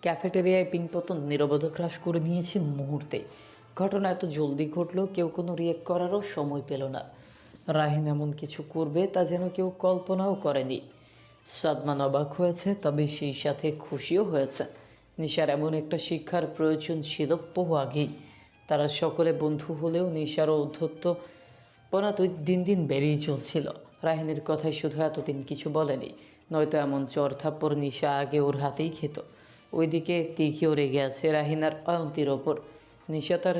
ক্যাফেটেরিয়ায় পিংপতন নীরবতা গ্রাস করে নিয়েছে মুহূর্তে। ঘটনা এত জলদি ঘটল, কেউ কোনো রিয়েক্ট করারও সময় পেল না। রাহিন এমন কিছু করবে তা যেন কেউ কল্পনাও করেনি। সাদমান অবাক হয়েছে, তবে সেই সাথে খুশিও হয়েছে। নিশার এমন একটা শিক্ষার প্রয়োজন ছিল বহু আগেই। তারা সকলে বন্ধু হলেও নিশার ঔদ্ধত্য পনা তো দিন দিন বেড়েই চলছিল। রাহিনের কথায় শুধু এতদিন কিছু বলেনি, নয়তো এমন চর থাপ্পড় নিশা আগে ওর হাতেই খেত। ওইদিকে তিখিও রেগে আছে রাহিন আর অয়ন্তীর ওপর। নিশা তার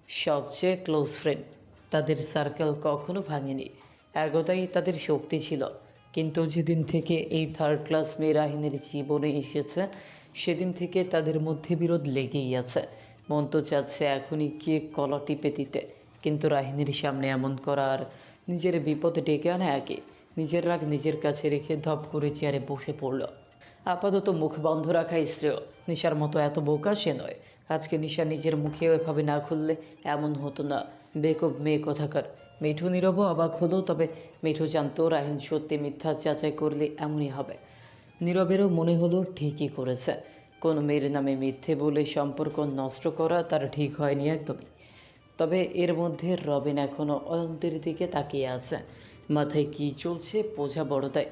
সবচেয়ে ক্লোজ ফ্রেন্ড, তাদের সার্কেল কখনো ভাঙেনি, একতাই তাদের শক্তি ছিল। কিন্তু যেদিন থেকে এই থার্ড ক্লাস মেয়ে রাহিনের জীবনে এসেছে, সেদিন থেকে তাদের মধ্যে বিরোধ লেগেই আছে। মন তো চাচ্ছে এখনই গিয়ে কলা টিপে দিতে, কিন্তু রাহিনীর সামনে এমন করা আর নিজের বিপদে ডেকে আনা একই। নিজের রাগ নিজের কাছে রেখে ধপ করে চেয়ারে বসে পড়ল। আপাতত মুখ বন্ধ রাখা শ্রেয়। নিশার মতো এত বোকা সে নয়। আজকে নিশা নিজের মুখে এভাবে না খুললে এমন হতো না। বেকুব মেয়ে কোথাকার। মিঠু নীরবও অবাক হলো, তবে মিঠু জানতো রাহিন সত্যি মিথ্যা যাচাই করলে এমনই হবে। নীরবেরও মনে হলো ঠিকই করেছে। কোন মেয়ের নামে মিথ্যে বলে সম্পর্ক নষ্ট করা তার ঠিক হয়নি একদমই। তবে এর মধ্যে রবিন এখনও অয়ন্তীর দিকে তাকিয়ে আছে। মাথায় কী চলছে বোঝা বড় তাই।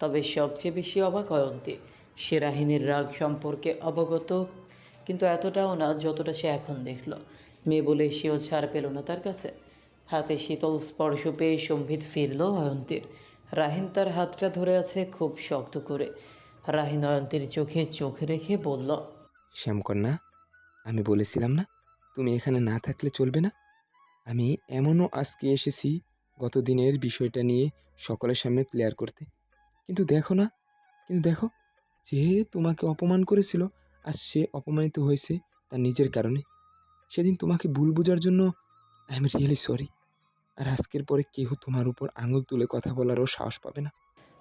তবে সবচেয়ে বেশি অবাক অয়ন্তী। সে রাহিনীর রাগ সম্পর্কে অবগত, কিন্তু এতটাও না যতটা সে এখন দেখল। মেয়ে বলে সেও ছাড় পেল না তার কাছে। হাতে শীতল স্পর্শ পেয়ে সম্বিত ফিরল অয়ন্তীর। রাহিন তার হাতটা ধরে আছে খুব শক্ত করে। রাহিন অয়ন্তীর চোখে চোখ রেখে বলল, শ্যামকন্যা, আমি বলেছিলাম না তুমি এখানে না থাকলে চলবে না। আমি এমনও আজকে এসেছি গত দিনের বিষয়টা নিয়ে সকলের সামনে ক্লিয়ার করতে। কিন্তু দেখো যে তোমাকে অপমান করেছিল, আজ সে অপমানিত হয়েছে তার নিজের কারণে। সেদিন তোমাকে ভুল বোঝার জন্য আই এম রিয়েলি সরি। আর আজকের পরে কেউ তোমার উপর আঙুল তুলে কথা বলারও সাহস পাবে না।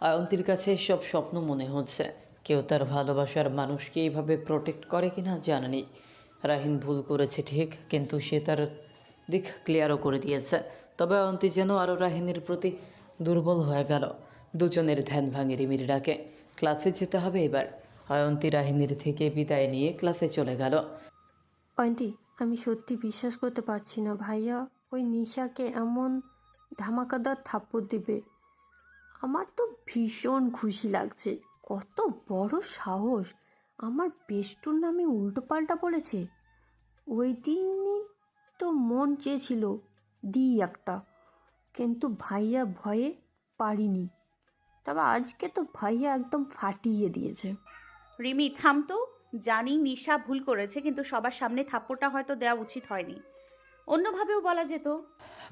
অয়ন্তীর কাছে সব স্বপ্ন মনে হচ্ছে। কেউ তার ভালোবাসার মানুষকে এইভাবে প্রোটেক্ট করে কিনা জানা নেই। রাহিন ভুল করেছে ঠিক, কিন্তু সে তার দিক ক্লিয়ারও করে দিয়েছে। তবে অয়ন্তী যেন আরও রাহিনের প্রতি দুর্বল হয়ে গেল। দুজনের ধ্যান ভাঙে রিমির ডাকে। ক্লাসে যেতে হবে এবার। অয়ন্তী রাহিনীর থেকে বিদায় নিয়ে ক্লাসে চলে গেল। অয়ন্তী, আমি সত্যি বিশ্বাস করতে পারছি না ভাইয়া ওই নিশাকে এমন ধামাকাদার থাপ্পড় দিবে। আমার তো ভীষণ খুশি লাগছে। কত বড় সাহস! আমার বেষ্টুর নামে উল্টোপাল্টা বলেছে। ওই দিনই তো মন চেয়েছিল দিই একটা, কিন্তু ভাইয়া ভয়ে পারিনি। তবে আজকে তো ভাইয়া একদম ফাটিয়ে দিয়েছে। রিমি থাম তো। জানি নিশা ভুল করেছে, কিন্তু সবার সামনে থাপ্পড়টা হয়তো দেওয়া উচিত হয়নি, অন্যভাবেও বলা যেত।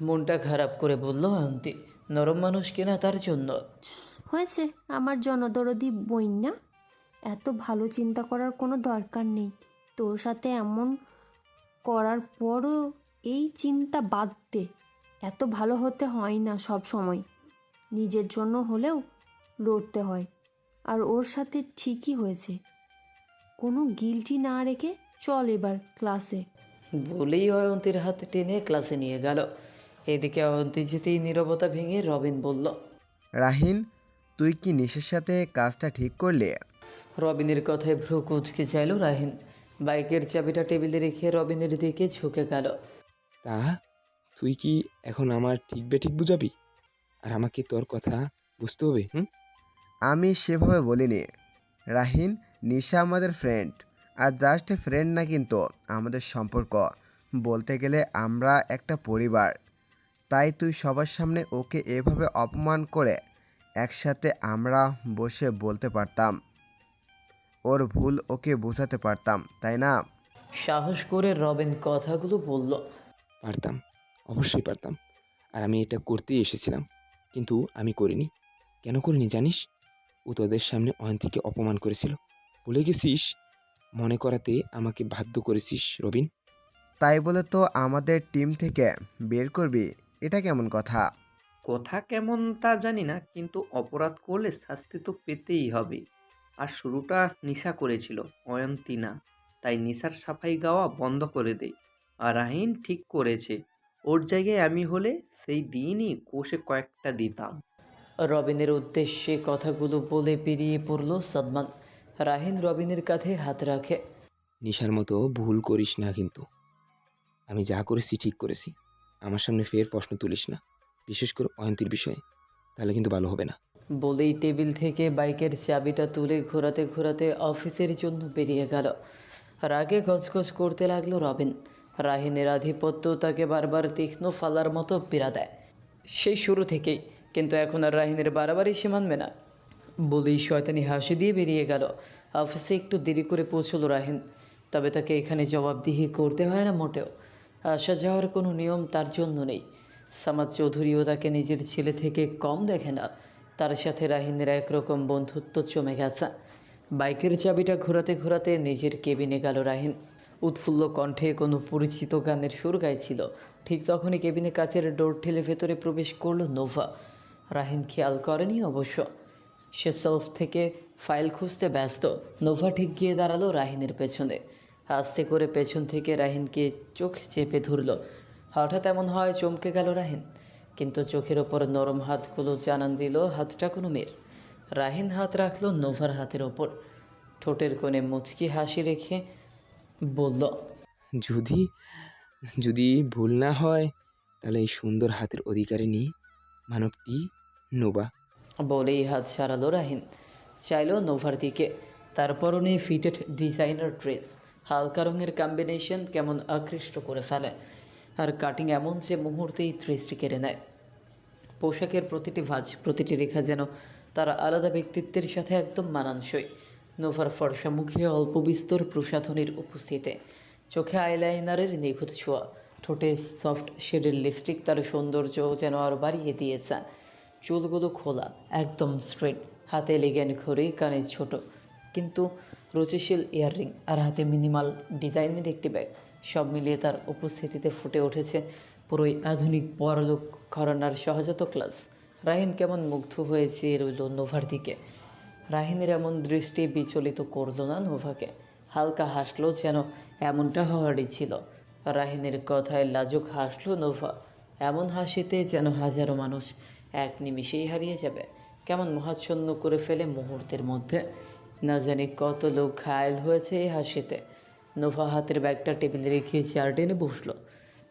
মনটা খারাপ করে বলল অয়ন্তী। নরম মানুষ কিনা তার জন্য। হয়েছে, আমার জনদরদি বইন্না। এত ভালো চিন্তা করার কোনো দরকার নেই। তোর সাথে এমন করার পরও এই চিন্তা বাদ দে। এত ভালো হতে হয় না সব সময়। নিজের জন্য হলেও লড়তে হয়। আর ওর সাথে ঠিকই হয়েছে। কোনো গিল্টি না রেখে চল এবার ক্লাসে। বলেই অয়ন্তীর হাত টেনে ক্লাসে নিয়ে গেল। এদিকে অয়ন্তী যেতেই নীরবতা ভেঙে রবিন বলল, রাহিন, তুই কি নিশার সাথে কাজটা ঠিক করলি? রবিনের কথায় ভ্রু কুঁচকে চাইল রাহিন। বাইকের চাবিটা টেবিলে রেখে রবিনের দিকে ঝুঁকে গেল। তা তুই কি এখন আমার ঠিক বেঠিক বুঝাবি? আর আমাকে তোর কথা বুঝতে হবে। আমি সেভাবে বলিনি রাহিন। নিশা আমাদের ফ্রেন্ড, আর জাস্ট ফ্রেন্ড না, কিন্তু আমাদের সম্পর্ক বলতে গেলে আমরা একটা পরিবার। তাই তুই সবার সামনে ওকে এভাবে অপমান করে একসাথে আমরা বসে বলতে পারতাম, ওর ভুল ওকে বোঝাতে পারতাম, তাই না? সাহস করে রবিন কথাগুলো বলল। পারতাম, অবশ্যই পারতাম। আর আমি এটা করতেই এসেছিলাম, কিন্তু আমি করিনি। কেন করিনি জানিস? ও তোদের সামনে অয়ন্তীকে অপমান করেছিল, ভুলে গেছিস? মনে করাতে আমাকে বাধ্য করেছিস রবিন। তাই বলে তো আমাদের টিম থেকে বের করবি? এটা কেমন কথা? কথা কেমন তা জানি না, কিন্তু অপরাধ করলে শাস্তি তো পেতেই হবে। আর শুরুটা নিশা করেছিল, অয়ন্তী না। তাই নিশার সাফাই গাওয়া বন্ধ করে দেই। আর রাহিন ঠিক করেছে, ওর জায়গায় আমি হলে সেই দিনই কষে কয়েকটা দিতাম। রবিনের উদ্দেশ্যে কথাগুলো বলে বেরিয়ে পড়ল সাদমান। রাহিন রবিনের কাঁধে হাত রাখে। নিশার মতো ভুল করিস না কিন্তু। আমি যা করেছি ঠিক করেছি। আমার সামনে ফের প্রশ্ন তুলিস না, বিশেষ করে অয়ন্তীর বিষয়ে, তাহলে কিন্তু ভালো হবে না। বলেই টেবিল থেকে বাইকের চাবিটা তুলে ঘোরাতে ঘোরাতে অফিসের জন্য বেরিয়ে গেল। রাগে গজগজ করতে লাগলো রবিন। রাহিনের আধিপত্য তাকে বারবার তীক্ষ্ণ ফালার মতো পীড়া দেয়, সেই শুরু থেকেই। কিন্তু এখন আর রাহিনের বাড়াবাড়ি সে মানবে না বলেই শয়তানি হাসি দিয়ে বেরিয়ে গেল। অফিসে একটু দেরি করে পৌঁছলো রাহিন, তবে তাকে এখানে জবাবদিহি করতে হয় না মোটেও। আসা যাওয়ার কোনো নিয়ম তার জন্য নেই। সামাদ চৌধুরীও তাকে নিজের ছেলে থেকে কম দেখে না। তার সাথে রাহিনের একরকম বন্ধুত্ব জমে গেছে। বাইকের চাবিটা ঘোরাতে ঘোরাতে নিজের কেবিনে গেল রাহিন। উৎফুল্ল কণ্ঠে কোনো পরিচিত গানের সুর গাইছিল। ঠিক তখনই কেবিনে কাচের ডোর ঠেলে ভেতরে প্রবেশ করলো নোভা। রাহিন খেয়াল করেনি অবশ্য, সে সেলফ থেকে ফাইল খুঁজতে ব্যস্ত। নোভা ঠিক গিয়ে দাঁড়ালো রাহিনের পেছনে। আস্তে করে পেছন থেকে রাহিনকে চোখ চেপে ধরল। হঠাৎ এমন হয় চমকে গেল রাহিন, কিন্তু চোখের ওপর নরম হাতগুলো জানান দিল হাতটা কোনো মেয়ের। রাহিন হাত রাখলো নোভার হাতের ওপর, ঠোঁটের কোণে মুচকি হাসি রেখে বলল, যদি যদি ভুল না হয়, তাহলে এই সুন্দর হাতের অধিকারিণী মানবটি নোবা। বলেই হাত সারালো রাহিন। চাইলো নোভার দিকে। তার পরনে ফিটেড ডিজাইনার ড্রেস, হালকা রঙের কম্বিনেশন কেমন আকৃষ্ট করে ফেলে। আর কাটিং এমন যে মুহূর্তেই দৃষ্টি কেড়ে নেয়। পোশাকের প্রতিটি ভাঁজ, প্রতিটি রেখা যেন তার আলাদা ব্যক্তিত্বের সাথে একদম মানানসই। নোভার ফর্সা মুখে অল্প বিস্তর প্রসাধনীর উপস্থিতি, চোখে আইলাইনারের নিখুঁত ছোঁয়া, ঠোঁটে সফট শেডের লিপস্টিক তার সৌন্দর্য যেন আরও বাড়িয়ে দিয়েছে। চুলগুলো খোলা, একদম স্ট্রেট, হাতে লিগেন ঘড়ি, কানে ছোট কিন্তু রুচিশীল ইয়াররিং, আর হাতে মিনিমাল ডিজাইনের একটি ব্যাগ। সব মিলিয়ে তার উপস্থিতিতে ফুটে উঠেছে পুরোই আধুনিক বড়লোক ঘরানার সহজাত ক্লাস। রাহিন কেমন মুগ্ধ হয়ে চেয়ে রইল নোভার দিকে। রাহিনের এমন দৃষ্টি বিচলিত করল না নোভাকে। হালকা হাসলো, যেন এমনটা হওয়ারই ছিল। রাহিনের কথায় লাজুক হাসলো নোভা, এমন হাসিতে যেন হাজারো মানুষ এক নিমিষেই হারিয়ে যাবে। কেমন মহাচ্ছন্ন করে ফেলে মুহূর্তের মধ্যে। না জানি কত লোক ঘায়েল হয়েছে এই হাসিতে। নোভা হাতের ব্যাগটা টেবিলে রেখে চেয়ার টেনে বসলো।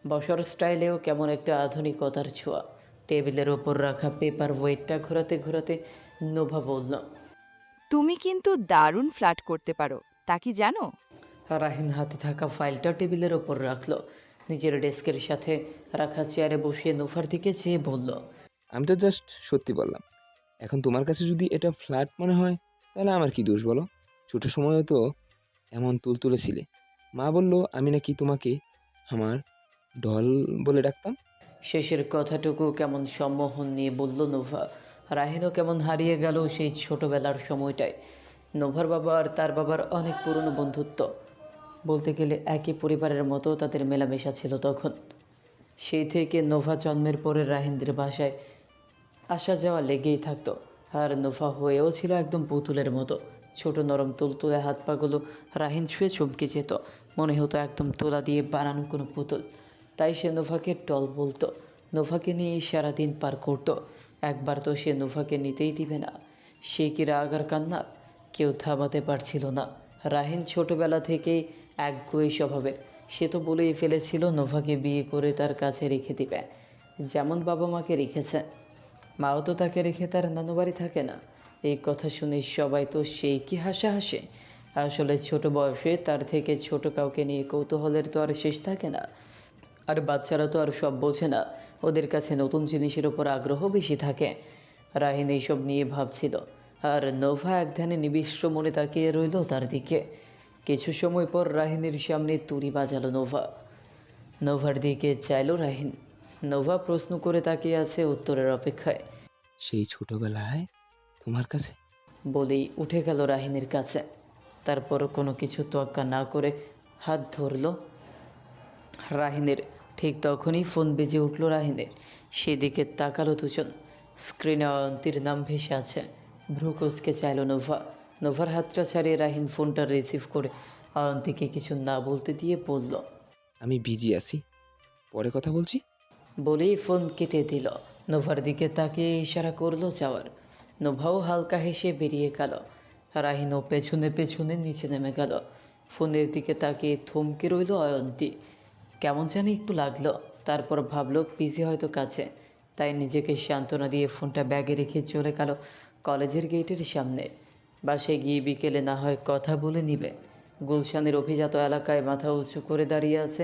বসার স্টাইলেও কেমন একটা আধুনিকতার ছোঁয়া। টেবিলের ওপর রাখা পেপার ওয়েটটা ঘোরাতে ঘোরাতে নোভা বলল, তুমি কিন্তু দারুণ ফ্ল্যাট করতে পারো, তা কি জানো? রাহিন হাতে থাকা ফাইলটা টেবিলের ওপর রাখলো। নিজের ডেস্কের সাথে রাখা চেয়ারে বসিয়ে নোভার দিকে চেয়ে বলল, আমি তো জাস্ট সত্যি বললাম। এখন তোমার কাছে যদি এটা ফ্ল্যাট মনে হয়, তাহলে আমার কি দোষ বলো? ছোটো সময়ও তো এমন তুলতুলে ছিলে। মা বলল আমি নাকি তোমাকে আমার ঢল বলে ডাকতাম। শেষের কথাটুকু কেমন সম্মোহন নিয়ে বলল নোভা। রাহিনও কেমন হারিয়ে গেল সেই ছোটবেলার সময়টায়। নোভার বাবা আর তার বাবার অনেক পুরনো বন্ধুত্ব, বলতে গেলে একই পরিবারের মতো তাদের মেলামেশা ছিল তখন। সেই থেকে নোভা জন্মের পরে রাহিনদের বাসায় আসা যাওয়া লেগেই থাকতো। আর নোভা হয়েও ছিল একদম পুতুলের মতো। ছোট নরম তুলতুলে হাত পাগুলো রাহিন ছুঁয়ে চমকে যেত, মনে হতো একদম তোলা দিয়ে বানানো কোনো পুতুল। তাই সে নোভাকে টল বলতো, নোভাকে নিয়েই সারাদিন পার করতো। একবার তো সে নোভাকে নিতেই দিবে না। সে কি রাগ আর কান্না, কেউ থামাতে পারছিল না। রাহিন ছোটবেলা থেকেই একগুঁয়ে স্বভাবের। সে তো বলেই ফেলেছিল নোভাকে বিয়ে করে তার কাছে রেখে দিবে, যেমন বাবা মাকে রেখেছে। মাও তো তাকে রেখে তার নানু বাড়ি থাকে না। এই কথা শুনে সবাই তো সেই কি হাসা হাসে। আসলে ছোট বয়সে তার থেকে ছোট কাউকে নিয়ে কৌতূহলের তো আর শেষ থাকে না। আর বাচ্চারা তো আর সব বোঝে না, ওদের কাছে নতুন জিনিসের ওপর আগ্রহ বেশি থাকে। রাহিন এইসব নিয়ে ভাবছিল, আর নোভা একধানে নিবিষ্ট মনে তাকিয়ে রইল তার দিকে। কিছু সময় পর রাহিনের সামনে তুড়ি বাজালো নোভা। নোভার দিকে চাইলো রাহিন। নোভা প্রশ্ন করে তাকিয়ে আছে উত্তরের অপেক্ষায়। সেই ছোটবেলায় তোমার কাছে? বলেই উঠে গেল রাহিনের কাছে। তারপর কোনো কিছু তোয়াক্কা না করে হাত ধরল রাহিনের। ঠিক তখনই ফোন বেজে উঠল রাহিনের। সেদিকে তাকালো দুজন। স্ক্রিনে অয়ন্তীর নাম ভেসে আছে। ভ্রু কুঁচকে চাইল নোভা। নোভার হাতটা ছাড়িয়ে রাহিন ফোনটা রিসিভ করে অয়ন্তীকে কিছু না বলতে দিয়ে বলল, আমি বিজি আছি, পরে কথা বলছি। বলেই ফোন কেটে দিল। নোভার দিকে তাকিয়ে ইশারা করলো যাওয়ার। নোভাও হালকা হেসে বেরিয়ে গেল। রাহিনও পেছনে পেছনে নিচে নেমে গেল। ফোনের দিকে তাকিয়ে থমকে রইল অয়ন্তী। কেমন জানি একটু লাগলো, তারপর ভাবলো পিসি হয়তো কাছে, তাই নিজেকে সান্ত্বনা দিয়ে ফোনটা ব্যাগে রেখে চলে গেল কলেজের গেটের সামনে। বাসায় গিয়ে বিকেলে না হয় কথা বলে নিবে। গুলশানের অভিজাত এলাকায় মাথা উঁচু করে দাঁড়িয়ে আছে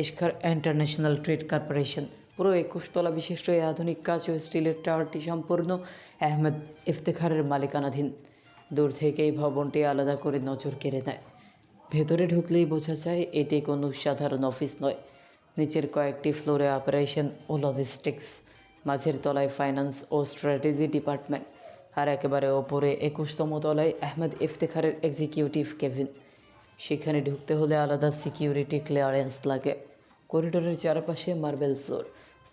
ইস্কার ইন্টারন্যাশনাল ট্রেড কর্পোরেশন। পুরো 21 তলা বিশিষ্ট এই আধুনিক কাঁচ ও স্টিলের টাওয়ারটি সম্পূর্ণ আহমেদ ইফতেখারের মালিকানাধীন। দূর থেকেই ভবনটি আলাদা করে নজর কেড়ে নেয়। ভেতরে ঢুকলেই বোঝা যায় এটি কোনো সাধারণ অফিস নয়। নিচের কয়েকটি ফ্লোরে অপারেশন ও লজিস্টিক্স, মাঝের তলায় ফাইন্যান্স ও স্ট্র্যাটেজি ডিপার্টমেন্ট, আর একেবারে ওপরে 21তম তলায় আহমেদ ইফতেখারের এক্সিকিউটিভ কেবিন। সেখানে ঢুকতে হলে আলাদা সিকিউরিটি ক্লিয়ারেন্স লাগে। করিডোরের চারপাশে মার্বেল ফ্লোর,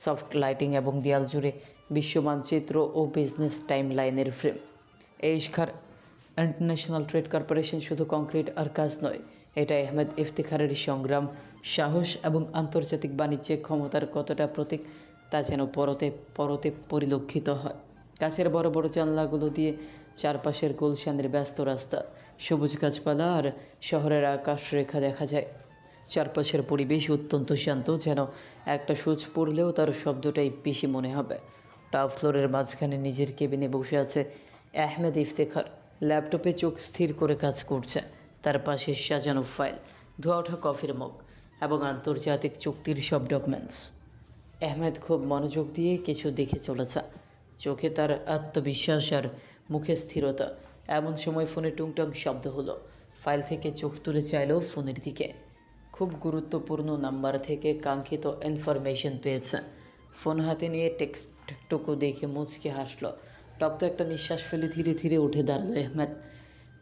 সফট লাইটিং এবং দেয়াল জুড়ে বিশ্ব মানচিত্র ও বিজনেস টাইম লাইনের ফ্রেম। এই ইস্কার ইন্টারন্যাশনাল ট্রেড কর্পোরেশন শুধু কংক্রিট আর কাজ নয়, এটা আহমেদ ইফতেখারের সংগ্রাম, সাহস এবং আন্তর্জাতিক বাণিজ্যে ক্ষমতার কতটা প্রতীক তা যেন পরতে পরতে পরিলক্ষিত হয়। কাছের বড় বড় জানলাগুলো দিয়ে চারপাশের গুলশানের ব্যস্ত রাস্তা, সবুজ গাছপালা আর শহরের আকাশ রেখা দেখা যায়। চারপাশের পরিবেশ অত্যন্ত শান্ত, যেন একটা সূচ পড়লেও তার শব্দটাই বেশি মনে হবে। টপ ফ্লোরের মাঝখানে নিজের কেবিনে বসে আছে আহমেদ ইফতেখার। ল্যাপটপে চোখ স্থির করে কাজ করছে। তার পাশে সাজানো ফাইল, ধোয়া ওঠা কফির মগ এবং আন্তর্জাতিক চুক্তির সব ডকুমেন্টস। আহমেদ খুব মনোযোগ দিয়ে কিছু দেখে চলেছে, চোখে তার আত্মবিশ্বাস আর মুখে স্থিরতা। এমন সময় ফোনে টুংটাং শব্দ হলো। ফাইল থেকে চোখ তুলে চাইল ফোনের দিকে। খুব গুরুত্বপূর্ণ নাম্বার থেকে কাঙ্ক্ষিত ইনফরমেশন পেয়েছে। ফোন হাতে নিয়ে টেক্সটটুকু দেখে মুচকে হাসলো। টপ্ত একটা নিঃশ্বাস ফেলে ধীরে ধীরে উঠে দাঁড়ালো আহমেদ।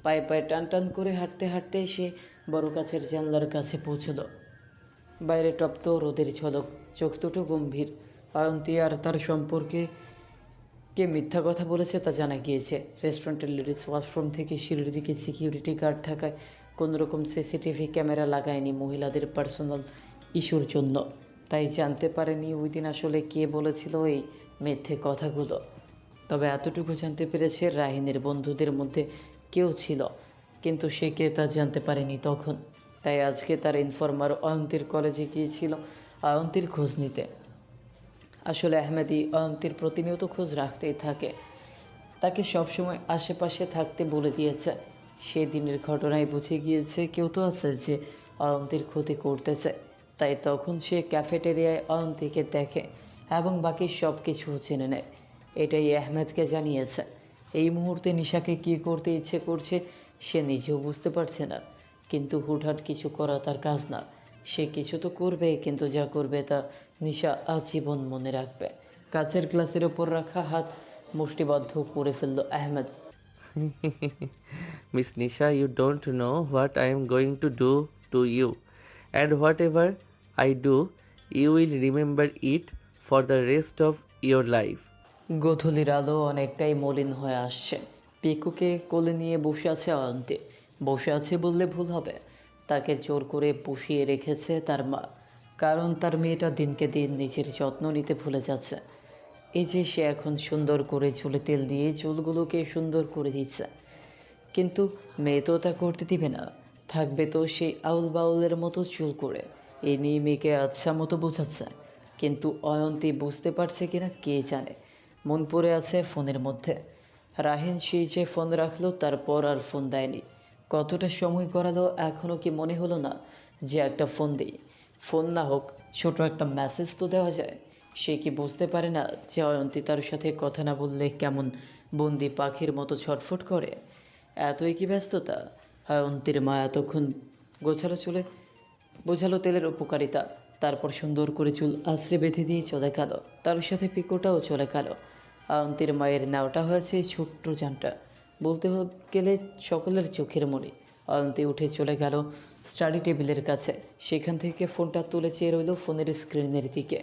পায়ে পায়ে টান টান করে হাঁটতে হাঁটতে সে বড় কাছের জানলার কাছে পৌঁছলো। বাইরে টপ্ত রোদের ঝলক, চোখ দুটো গম্ভীর। অয়ন্তী আর তার সম্পর্কে কে মিথ্যা কথা বলেছে তা জানা গিয়েছে। রেস্টুরেন্টের লেডিস ওয়াশরুম থেকে সিঁড়ির দিকে সিকিউরিটি গার্ড থাকায় কোনোরকম সিসিটিভি ক্যামেরা লাগায়নি মহিলাদের পার্সোনাল ইস্যুর জন্য। তাই জানতে পারেনি ওই দিন আসলে কে বলেছিল এই মিথ্যে কথাগুলো। তবে এতটুকু জানতে পেরেছে রাহিনের বন্ধুদের মধ্যে কেউ ছিল, কিন্তু সে কে তা জানতে পারেনি তখন। তাই আজকে তার ইনফরমার অয়ন্তীর কলেজে গিয়েছিল অয়ন্তীর খোঁজ নিতে। আসলে আহমেদই অয়ন্তীর প্রতিনিয়ত খোঁজ রাখতেই থাকে, তাকে সবসময় আশেপাশে থাকতে বলে দিয়েছে। সেদিনের ঘটনায় বুঝে গিয়েছে কেউ তো আছে যে অয়ন্তীর ক্ষতি করতেছে। তাই তখন সে ক্যাফেটেরিয়ায় অয়ন্তীকে দেখে এবং বাকি সব কিছু জেনে নেয়। এটাই আহমেদকে জানিয়েছে। এই মুহূর্তে নিশাকে কী করতে ইচ্ছে করছে সে নিজেও বুঝতে পারছে না, কিন্তু হুটহাট কিছু করা তার কাজ না। সে কিছু তো করবে, কিন্তু যা করবে তা নিশা আজীবন মনে রাখবে। কাচের গ্লাসের ওপর রাখা হাত মুষ্টিবদ্ধ করে ফেলল Ahmed. Miss Nisha, you don't know what I am going to do to you. And whatever I do, you will remember it for the rest of your life. গোধূলির আলো অনেকটাই মলিন হয়ে আসছে। পিকুকে কোলে নিয়ে বসে আছে অয়ন্তী। বসে আছে বললে ভুল হবে, তাকে জোর করে পুষিয়ে রেখেছে তার মা। কারণ তার মেয়েটা দিনকে দিন নিজের যত্ন নিতে ভুলে যাচ্ছে। এই যে সে এখন সুন্দর করে চুলে তেল দিয়ে চুলগুলোকে সুন্দর করে দিচ্ছে, কিন্তু মেয়ে তো তা করতে দিবে না। থাকবে তো সেই আউল বাউলের মতো চুল করে। এই নিয়ে মেয়েকে আচ্ছা মতো বোঝাচ্ছে, কিন্তু অয়ন্তী বুঝতে পারছে কিনা কে জানে। মন পড়ে আছে ফোনের মধ্যে। রাহিন সেই যে ফোন রাখলো তারপর আর ফোন দেয়নি। কতটা সময় করালো এখনও কি মনে হলো না যে একটা ফোন দিই। ফোন না হোক, ছোট একটা মেসেজ তো দেওয়া যায়। সে কি বুঝতে পারে না যে অয়ন্তী তার সাথে কথা না বললে কেমন বন্দি পাখির মতো ছটফট করে? এতই কি ব্যস্ততা? অয়ন্তীর মা এতক্ষণ বোঝালো তেলের উপকারিতা, তারপর সুন্দর করে চুল আশ্রে বেঁধে দিয়ে চলে গেল। তার সাথে পিকোটাও চলে গেল। অয়ন্তীর মায়ের নেওয়াটা হয়েছে ছোট্ট জানটা, বলতে গেলে সকলের চোখের মণি। অয়ন্তী উঠে চলে গেল স্টাডি টেবিলের কাছে। সেখান থেকে ফোনটা তুলে চেয়ে রইল ফোনের স্ক্রিনের দিকে।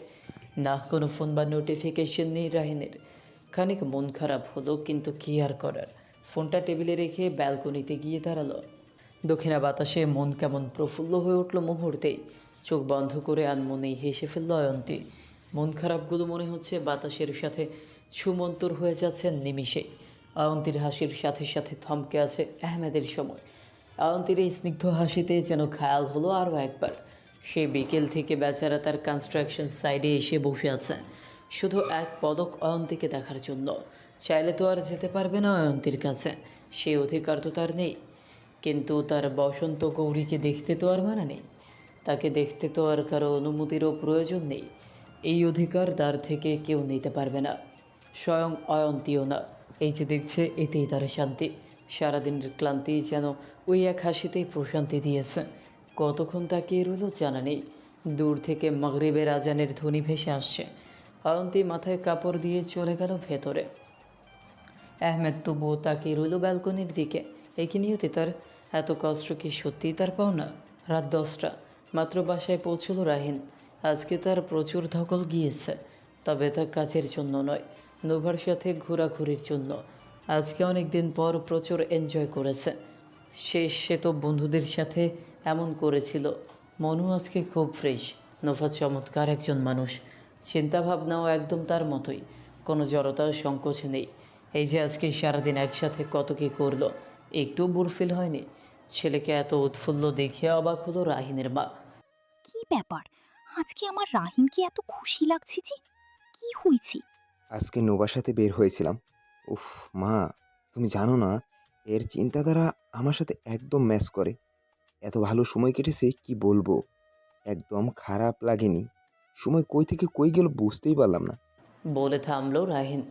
না কোনো ফোন বা নোটিফিকেশন নেই রাহিনের। খানিক মন খারাপ হলো, কিন্তু কী আর করার। ফোনটা টেবিলে রেখে ব্যালকনিতে গিয়ে দাঁড়ালো। দক্ষিণা বাতাসে মন কেমন প্রফুল্ল হয়ে উঠল মুহূর্তেই। চোখ বন্ধ করে আনমনেই হেসে ফেলল অয়ন্তী। মন খারাপগুলো মনে হচ্ছে বাতাসের সাথে ছুমন্তর হয়ে যাচ্ছে নিমিষেই। অয়ন্তীর হাসির সাথে সাথে থমকে আছে আহমেদের সময়। অয়ন্তীর এই স্নিগ্ধ হাসিতে যেন খেয়াল হলো আরও একবার। সে বিকেল থেকে বেচারা তার কনস্ট্রাকশন সাইডে এসে বসে আছে, শুধু এক পলক অয়ন্তীকে দেখার জন্য। চাইলে তো আর যেতে পারবে না অয়ন্তীর কাছে, সেই অধিকার তো তার নেই। কিন্তু তার বসন্ত গৌরীকে দেখতে তো আর মানা নেই, তাকে দেখতে তো আর কারো অনুমতিরও প্রয়োজন নেই। এই অধিকার তার থেকে কেউ নিতে পারবে না, স্বয়ং অয়ন্তীও না। এই যে দেখছে এতেই তার শান্তি। সারাদিনের ক্লান্তি যেন ওই এক হাসিতেই প্রশান্তি দিয়েছে। কতক্ষণ তাকিয়ে রইল জানা নেই। দূর থেকে মাগরিবের আজানের ধ্বনি ভেসে আসছে। অয়ন্তী মাথায় কাপড় দিয়ে চলে গেল ভেতরে। আহমেদ তবুও তাকিয়ে রইল ব্যালকনির দিকে। এই কি নিয়তি তার? এত কষ্ট কি সত্যিই তার পাওনা? রাত 10টা, মাত্র বাসায় পৌঁছলো রাহিন। আজকে তার প্রচুর ধকল গিয়েছে, তবে তা কাজের জন্য নয়, নোভার সাথে ঘোরাঘুরির জন্য। আজকে অনেক দিন পর প্রচুর এনজয় করেছে। সে তো বন্ধুদের সাথে এমন করেছিল। মনু আজকে খুব ফ্রেশ। নোভা চমৎকার একজন মানুষ, চিন্তাভাবনাও একদম তার মতোই, কোনো জড়তা সংকোচ নেই। এই যে আজকে সারাদিন একসাথে কত কী করলো, একটু বোর ফিল হয়নি। ছেলেকে এত উৎফুল্ল দেখিয়ে অবাক হলো রাহিনের মা। কি ব্যাপার, আজকে আমার রাহিমকে এত খুশি লাগছে যে? কি হয়েছে? আজকে নোবার সাথে বের হয়েছিলাম। উফ মা, তুমি জানো না, এর চিন্তাধারা আমার সাথে একদম ম্যাচ করে। এত ভালো সময় কেটেছে কি বলবো, একদম খারাপ লাগেনি। সময় কই থেকে কই গেল বুঝতেই পারলাম না। বলে থামলো রাহিন।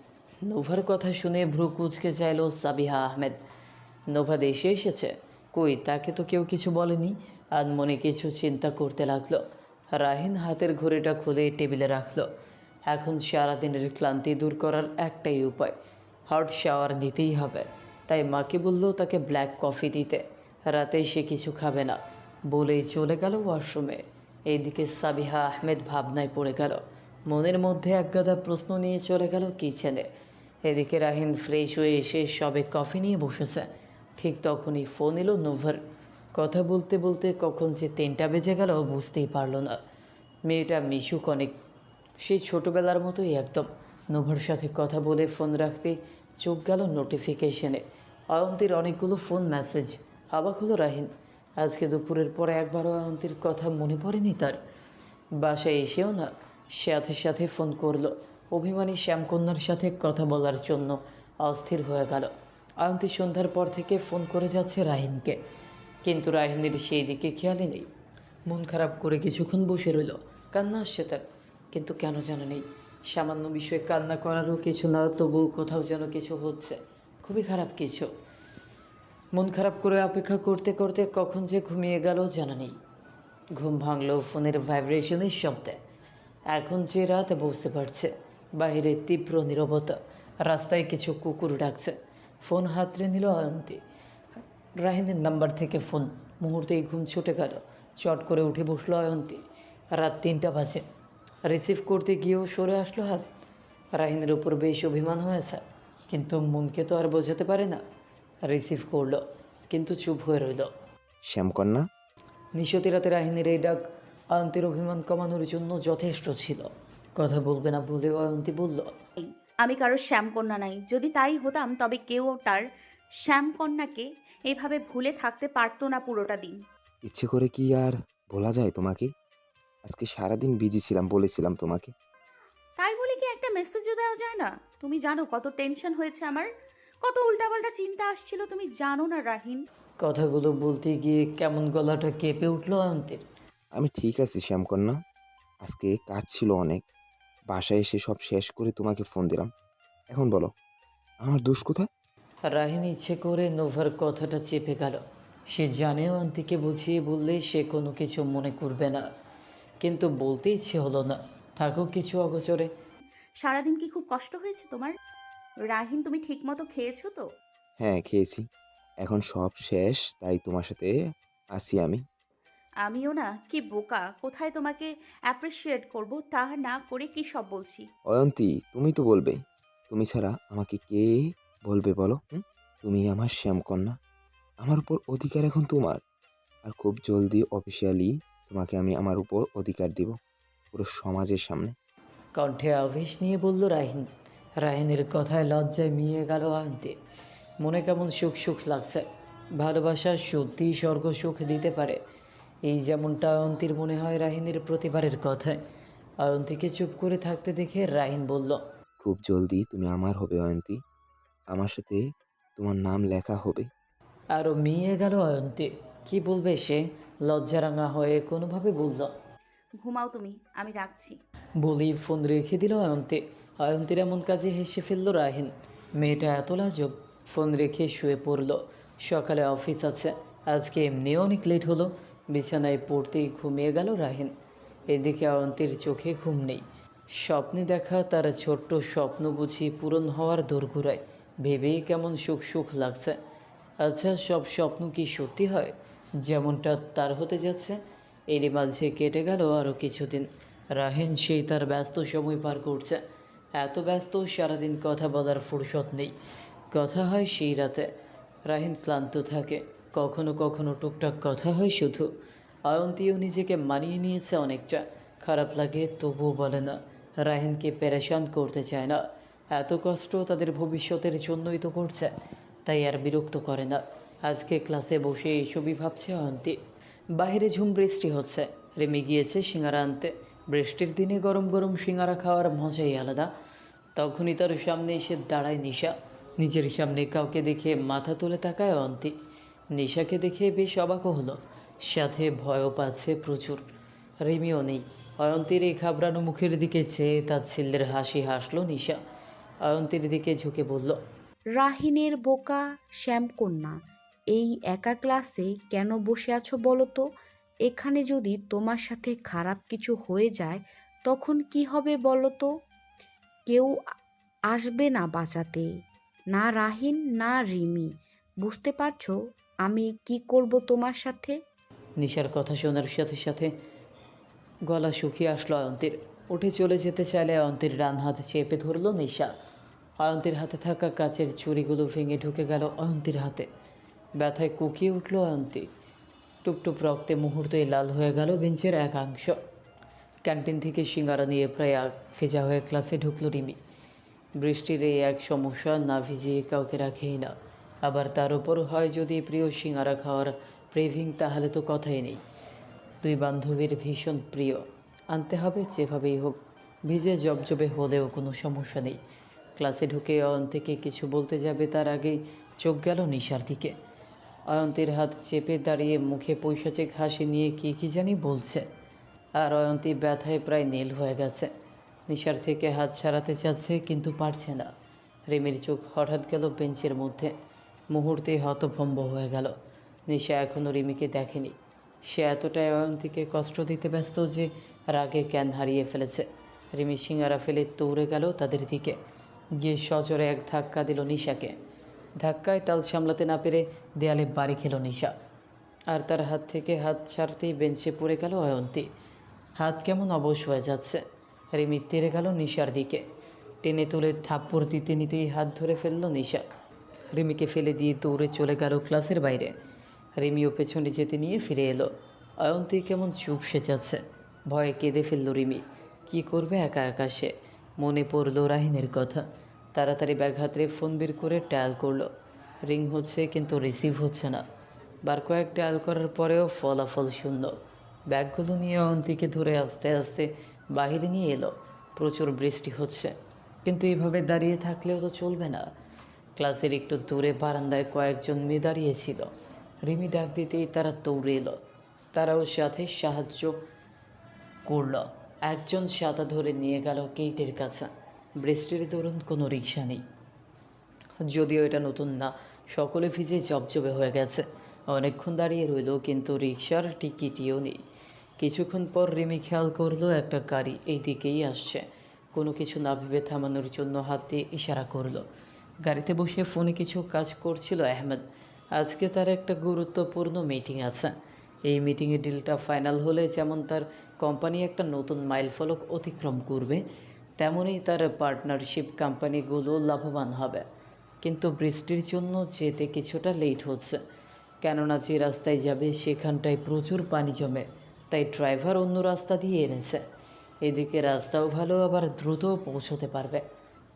নোভার কথা শুনে ভ্রু কুঁচকে চাইল সাবিহা আহমেদ। নোভা দেশে এসেছে? কই, তাকে তো কেউ কিছু বলেনি। আর মনে কিছু চিন্তা করতে লাগলো। রাহিন হাতের ঘড়িটা খুলে টেবিলে রাখলো। এখন সারাদিনের ক্লান্তি দূর করার একটাই উপায়, হট শাওয়ার নিতেই হবে। তাই মাকে বলল তাকে ব্ল্যাক কফি দিতে। রাতে সে কিছু খাবে না বলেই চলে গেল ওয়াশরুমে। এইদিকে সাবিহা আহমেদ ভাবনায় পড়ে গেল। মনের মধ্যে একগাদা প্রশ্ন নিয়ে চলে গেল কিচেনে। এদিকে রাহিন ফ্রেশ হয়ে এসে সবে কফি নিয়ে বসেছে। ঠিক তখনই ফোন এলো নোভার। কথা বলতে বলতে কখন যে 3টা বেজে গেল বুঝতেই পারল না। মেয়েটা মিশুক অনেক, সেই ছোটোবেলার মতোই একদম। নোভার সাথে কথা বলে ফোন রাখতেই চোখ গেল নোটিফিকেশনে। অয়ন্তীর অনেকগুলো ফোন মেসেজ। অবাক হলো রাহিন। আজকে দুপুরের পরে একবারও অয়ন্তীর কথা মনে পড়েনি তার। বাসায় এসেও না, সাথে সাথে ফোন করলো। অভিমানী শ্যামকন্যার সাথে কথা বলার জন্য অস্থির হয়ে গেল। অয়ন্তী সন্ধ্যার পর থেকে ফোন করে যাচ্ছে রাহিনকে, কিন্তু রাহিনের সেই দিকে খেয়ালই নেই। মন খারাপ করে কিছুক্ষণ বসে রইল। কান্না আসছে তার, কিন্তু কেন জানা নেই। সামান্য বিষয়ে কান্না করারও কিছু না, তবুও কোথাও যেন কিছু হচ্ছে, খুবই খারাপ কিছু। মন খারাপ করে অপেক্ষা করতে করতে কখন যে ঘুমিয়ে গেল জানা নেই। ঘুম ভাঙল ফোনের ভাইব্রেশনের শব্দে। এখন যে রাত বুঝতে পারছে। বাইরে তীব্র নীরবতা, রাস্তায় কিছু কুকুর ডাকছে। ফোন হাতড়ে নিল অয়ন্তী। রাহিনের নাম্বার থেকে ফোন। মুহূর্তেই ঘুম ছুটে গেল। চট করে উঠে বসলো অয়ন্তী। রাত 3টা বাজে। রিসিভ করতে গিয়েও সরে আসলো হাত। রাহিনের উপর বেশ অভিমান হয়েছে, কিন্তু মনকে তো আর বোঝাতে পারে না। রিসিভ করলো, কিন্তু চুপ হয়ে রইল। শ্যামকন্যা, নিশতি রাতে রাহিনীর এই ডাক অয়ন্তীর অভিমান কমানোর জন্য যথেষ্ট ছিল। কথা বলবে না বলেও অয়ন্তী বলল, আমি কারো শ্যামকন্যা নাই। যদি তাই হতাম তবে কেউ তার শ্যামকন্যাকে এভাবে ভুলে থাকতে পারতো না পুরোটা দিন। ইচ্ছে করে কি আর বলা যায় তোমাকে? আজকে সারাদিন বিজি ছিলাম, বলেছিলাম তোমাকে। তাই বলে কি একটা মেসেজও দেওয়া যায় না? তুমি জানো কত টেনশন হয়েছে আমার, কত উল্টাপাল্টা চিন্তা আসছিল, তুমি জানো না রাহিন? কথাগুলো বলতে গিয়ে কেমন গলাটা কেঁপে উঠল অয়ন্তীর। আমি ঠিক আছি শ্যামকন্যা, আজকে কাজ ছিল অনেক, বাসায় এসে সব শেষ করে তোমাকে ফোন দিলাম। এখন বলো, আমার দোষ কোথায়? রাহিন ইচ্ছে করে নোভার কথাটা চেপে গেল। সে জানে অয়ন্তীকে বুঝিয়ে বললে সে কোনো কিছু মনে করবে না, কিন্তু বলতে ইচ্ছে হলো না। থাকুক কিছু অগোচরে। সারাদিন কি খুব কষ্ট হয়েছে তোমার? রাহিন, তুমি ঠিক মতো খেয়েছো তো? হ্যাঁ খেয়েছি, এখন সব শেষ, তাই তোমার সাথে আসি আমি। আমিও না, কি বোকা, কোথায় তোমাকে অ্যাপ্রিসিয়েট করব তা না করে কি সব বলছি। অয়ন্তী, তুমি তো বলবে, তুমি ছাড়া আমাকে কে বলবে বলো? তুমি আমার শ্যামকন্যা, আমার উপর অধিকার এখন তোমার। আর খুব জলদি অফিসিয়ালি তোমাকে আমি আমার উপর অধিকার দিব, পুরো সমাজের সামনে। কণ্ঠে আবেশ নিয়ে বলল রাহিন। রাহিনের কথায় লজ্জায় মিয়ে গেল অয়ন্তী। মনে কেমন সুখ সুখ লাগছে। ভালোবাসা সত্যিই স্বর্গ সুখ দিতে পারে, এই যেমনটা অয়ন্তীর মনে হয় রাহিনের প্রতিবারের কথায়। অয়ন্তীকে চুপ করে থাকতে দেখে রাহিন বলল, খুব জলদি তুমি আমার হবে অয়ন্তী, আমার সাথে তোমার নাম লেখা হবে। আরও মিয়ে গেল অয়ন্তী। কি বলবে সে? লজ্জারাঙা হয়ে কোনোভাবে বলল, ঘুমাও তুমি, আমি রাখছি। বলেই ফোন রেখে দিল অয়ন্তী। অয়ন্তীর এমন কাজে হেসে ফেলল রাহিন। মেয়েটা এত লাজুক। ফোন রেখে শুয়ে পড়ল। সকালে অফিস আছে, আজকে এমনিও অনেক লেট হলো। বিছানায় পড়তেই ঘুমিয়ে গেল রাহিন। এদিকে অয়ন্তীর চোখে ঘুম নেই। স্বপ্নে দেখা তার ছোট্ট স্বপ্ন বুঝি পূরণ হওয়ার দোরগোড়ায়। ভেবেই কেমন সুখ সুখ লাগছে। আচ্ছা, সব স্বপ্ন কি সত্যি হয় যেমনটা তার হতে যাচ্ছে? এরই মাঝে কেটে গেল আরও কিছুদিন। রাহিন সেই তার ব্যস্ত সময় পার করছে। এত ব্যস্ত, সারাদিন কথা বলার ফুরসত নেই। কথা হয় সেই রাতে। রাহিন ক্লান্ত থাকে, কখনো কখনো টুকটাক কথা হয় শুধু। অয়ন্তীও নিজেকে মানিয়ে নিয়েছে অনেকটা। খারাপ লাগে তবুও বলে না। রাহিনকে পেরেশান করতে চায় না। এত কষ্ট তাদের ভবিষ্যতের জন্যই তো করছে, তাই আর বিরক্ত করে না। আজকে ক্লাসে বসে এইসবই ভাবছে অয়ন্তী। বাইরে ঝুম বৃষ্টি হচ্ছে। রেমে গিয়েছে সিঙ্গারা আনতে। বৃষ্টির দিনে গরম গরম সিঙ্গারা খাওয়ার মজাই আলাদা। তখনই তার সামনে এসে দাঁড়ায় নিশা। নিজের সামনে কাউকে দেখে মাথা তুলে তাকায় অয়ন্তী। নিশাকে দেখে বেশ অবাকও হলো, সাথে ভয়ও পাচ্ছে প্রচুর। রিমিও নেই। অয়ন্তীর এই ঘাবড়ানো মুখের দিকে চেয়ে তাচ্ছিল্যের হাসি হাসলো নিশা। অয়ন্তীর দিকে ঝুঁকে বলল, রাহিনের বোকা শ্যামকন্যা, এই একা ক্লাসে কেন বসে আছো বলো তো? এখানে যদি তোমার সাথে খারাপ কিছু হয়ে যায় তখন কি হবে বলো তো? কেউ আসবে না বাঁচাতে, না রাহিন না রিমি। বুঝতে পারছো আমি কি করব তোমার সাথে? নিশার কথা শোনার সাথে সাথে গলা শুকিয়ে আসলো অয়ন্তীর। উঠে চলে যেতে চাইলে অয়ন্তীর ডান হাত চেপে ধরল নিশা। অয়ন্তীর হাতে থাকা কাচের চুড়িগুলো ভেঙে ঢুকে গেল অয়ন্তীর হাতে। ব্যথায় কুকিয়ে উঠল অয়ন্তী। টুপটুপ রক্তে মুহূর্তেই লাল হয়ে গেল বেঞ্চের একাংশ। ক্যান্টিন থেকে সিঙ্গারা নিয়ে প্রায় ভেজা হয়ে ক্লাসে ঢুকল রিমি। বৃষ্টির এই এক সমস্যা, না ভিজিয়ে কাউকে রাখেই না। আবার তার উপর হয় যদি প্রিয় সিঙ্গারা খাওয়ার ক্রেভিং, তাহলে তো কথাই নেই। দুই বান্ধবীর ভীষণ প্রিয়, আনতে হবে যেভাবেই হোক। ভিজে জবজবে হলেও কোনো সমস্যা নেই। ক্লাসে ঢুকে অয়ন্তীকে কিছু বলতে যাবে তার আগেই চোখ গেল নিশার দিকে। অয়ন্তীর হাত চেপে দাঁড়িয়ে মুখে পৈশাচিক হাসি নিয়ে কী জানি বলছে। আর অয়ন্তী ব্যথায় প্রায় নীল হয়ে গেছে। নিশার থেকে হাত ছাড়াতে চাচ্ছে কিন্তু পারছে না। রিমির চোখ হঠাৎ গেল বেঞ্চের মধ্যে। মুহূর্তেই হতভম্ব হয়ে গেল। নিশা এখনও রিমিকে দেখেনি। সে এতটাই অয়ন্তীকে কষ্ট দিতে ব্যস্ত যে রাগে জ্ঞান হারিয়ে ফেলেছে। রিমি সিঙ্গারা ফেলে দৌড়ে গেল তাদের দিকে, গিয়ে সজোরে এক ধাক্কা দিল নিশাকে। ধাক্কায় তাল সামলাতে না পেরে দেয়ালে বাড়ি খেল নিশা। আর তার হাত থেকে হাত ছাড়তেই বেঞ্চে পড়ে গেল অয়ন্তী। হাত কেমন অবশ হয়ে যাচ্ছে। রিমি তেড়ে গেল নিশার দিকে, টেনে তুলে থাপ্পড় দিতে নিতেই হাত ধরে ফেলল নিশা। রিমিকে ফেলে দিয়ে দৌড়ে চলে গেল ক্লাসের বাইরে। রিমিও পেছনে যেতে নিয়ে ফিরে এলো। অয়ন্তী কেমন চুপসে যাচ্ছে। ভয়ে কেঁদে ফেলল রিমি। কি করবে একা একা সে? মনে পড়ল রাহিনের কথা। তাড়াতাড়ি ব্যাগ হাতে ফোন বের করে ডায়াল করলো। রিং হচ্ছে কিন্তু রিসিভ হচ্ছে না। বার কয়েক ডায়াল করার পরেও ফলাফল শূন্য। ব্যাগগুলো নিয়ে অয়ন্তীকে ধরে আস্তে আস্তে বাহিরে নিয়ে এলো। প্রচুর বৃষ্টি হচ্ছে, কিন্তু এভাবে দাঁড়িয়ে থাকলেও তো চলবে না। ক্লাসের একটু দূরে বারান্দায় কয়েকজন মেয়ে দাঁড়িয়েছিল। রিমি ডাক দিতেই তারা দৌড়ে এলো। তারাও সাথে সাহায্য করল। একজন ছাতা ধরে নিয়ে গেল গেটের কাছে। বৃষ্টির দরুন কোনো রিক্সা নেই। যদিও এটা নতুন না, সকলে ভিজে জবজবে হয়ে গেছে। অনেকক্ষণ দাঁড়িয়ে রইল কিন্তু রিক্সার টিকিটিও নেই। কিছুক্ষণ পর রিমি খেয়াল করলো একটা গাড়ি এই দিকেই আসছে। কোনো কিছু না ভেবে থামানোর জন্য হাত দিয়ে ইশারা করলো। গাড়িতে বসে ফোনে কিছু কাজ করছিল আহমেদ। আজকে তার একটা গুরুত্বপূর্ণ মিটিং আছে। এই মিটিংয়ে ডিলটা ফাইনাল হলে যেমন তার কোম্পানি একটা নতুন মাইলফলক অতিক্রম করবে, তেমনই তার পার্টনারশিপ কোম্পানিগুলো লাভবান হবে। কিন্তু বৃষ্টির জন্য যেতে কিছুটা লেট হচ্ছে, কেননা যে রাস্তায় যাবে সেখানটায় প্রচুর পানি জমে, তাই ড্রাইভার অন্য রাস্তা দিয়ে এনেছে। এদিকে রাস্তাও ভালো, আবার দ্রুত পৌঁছতে পারবে।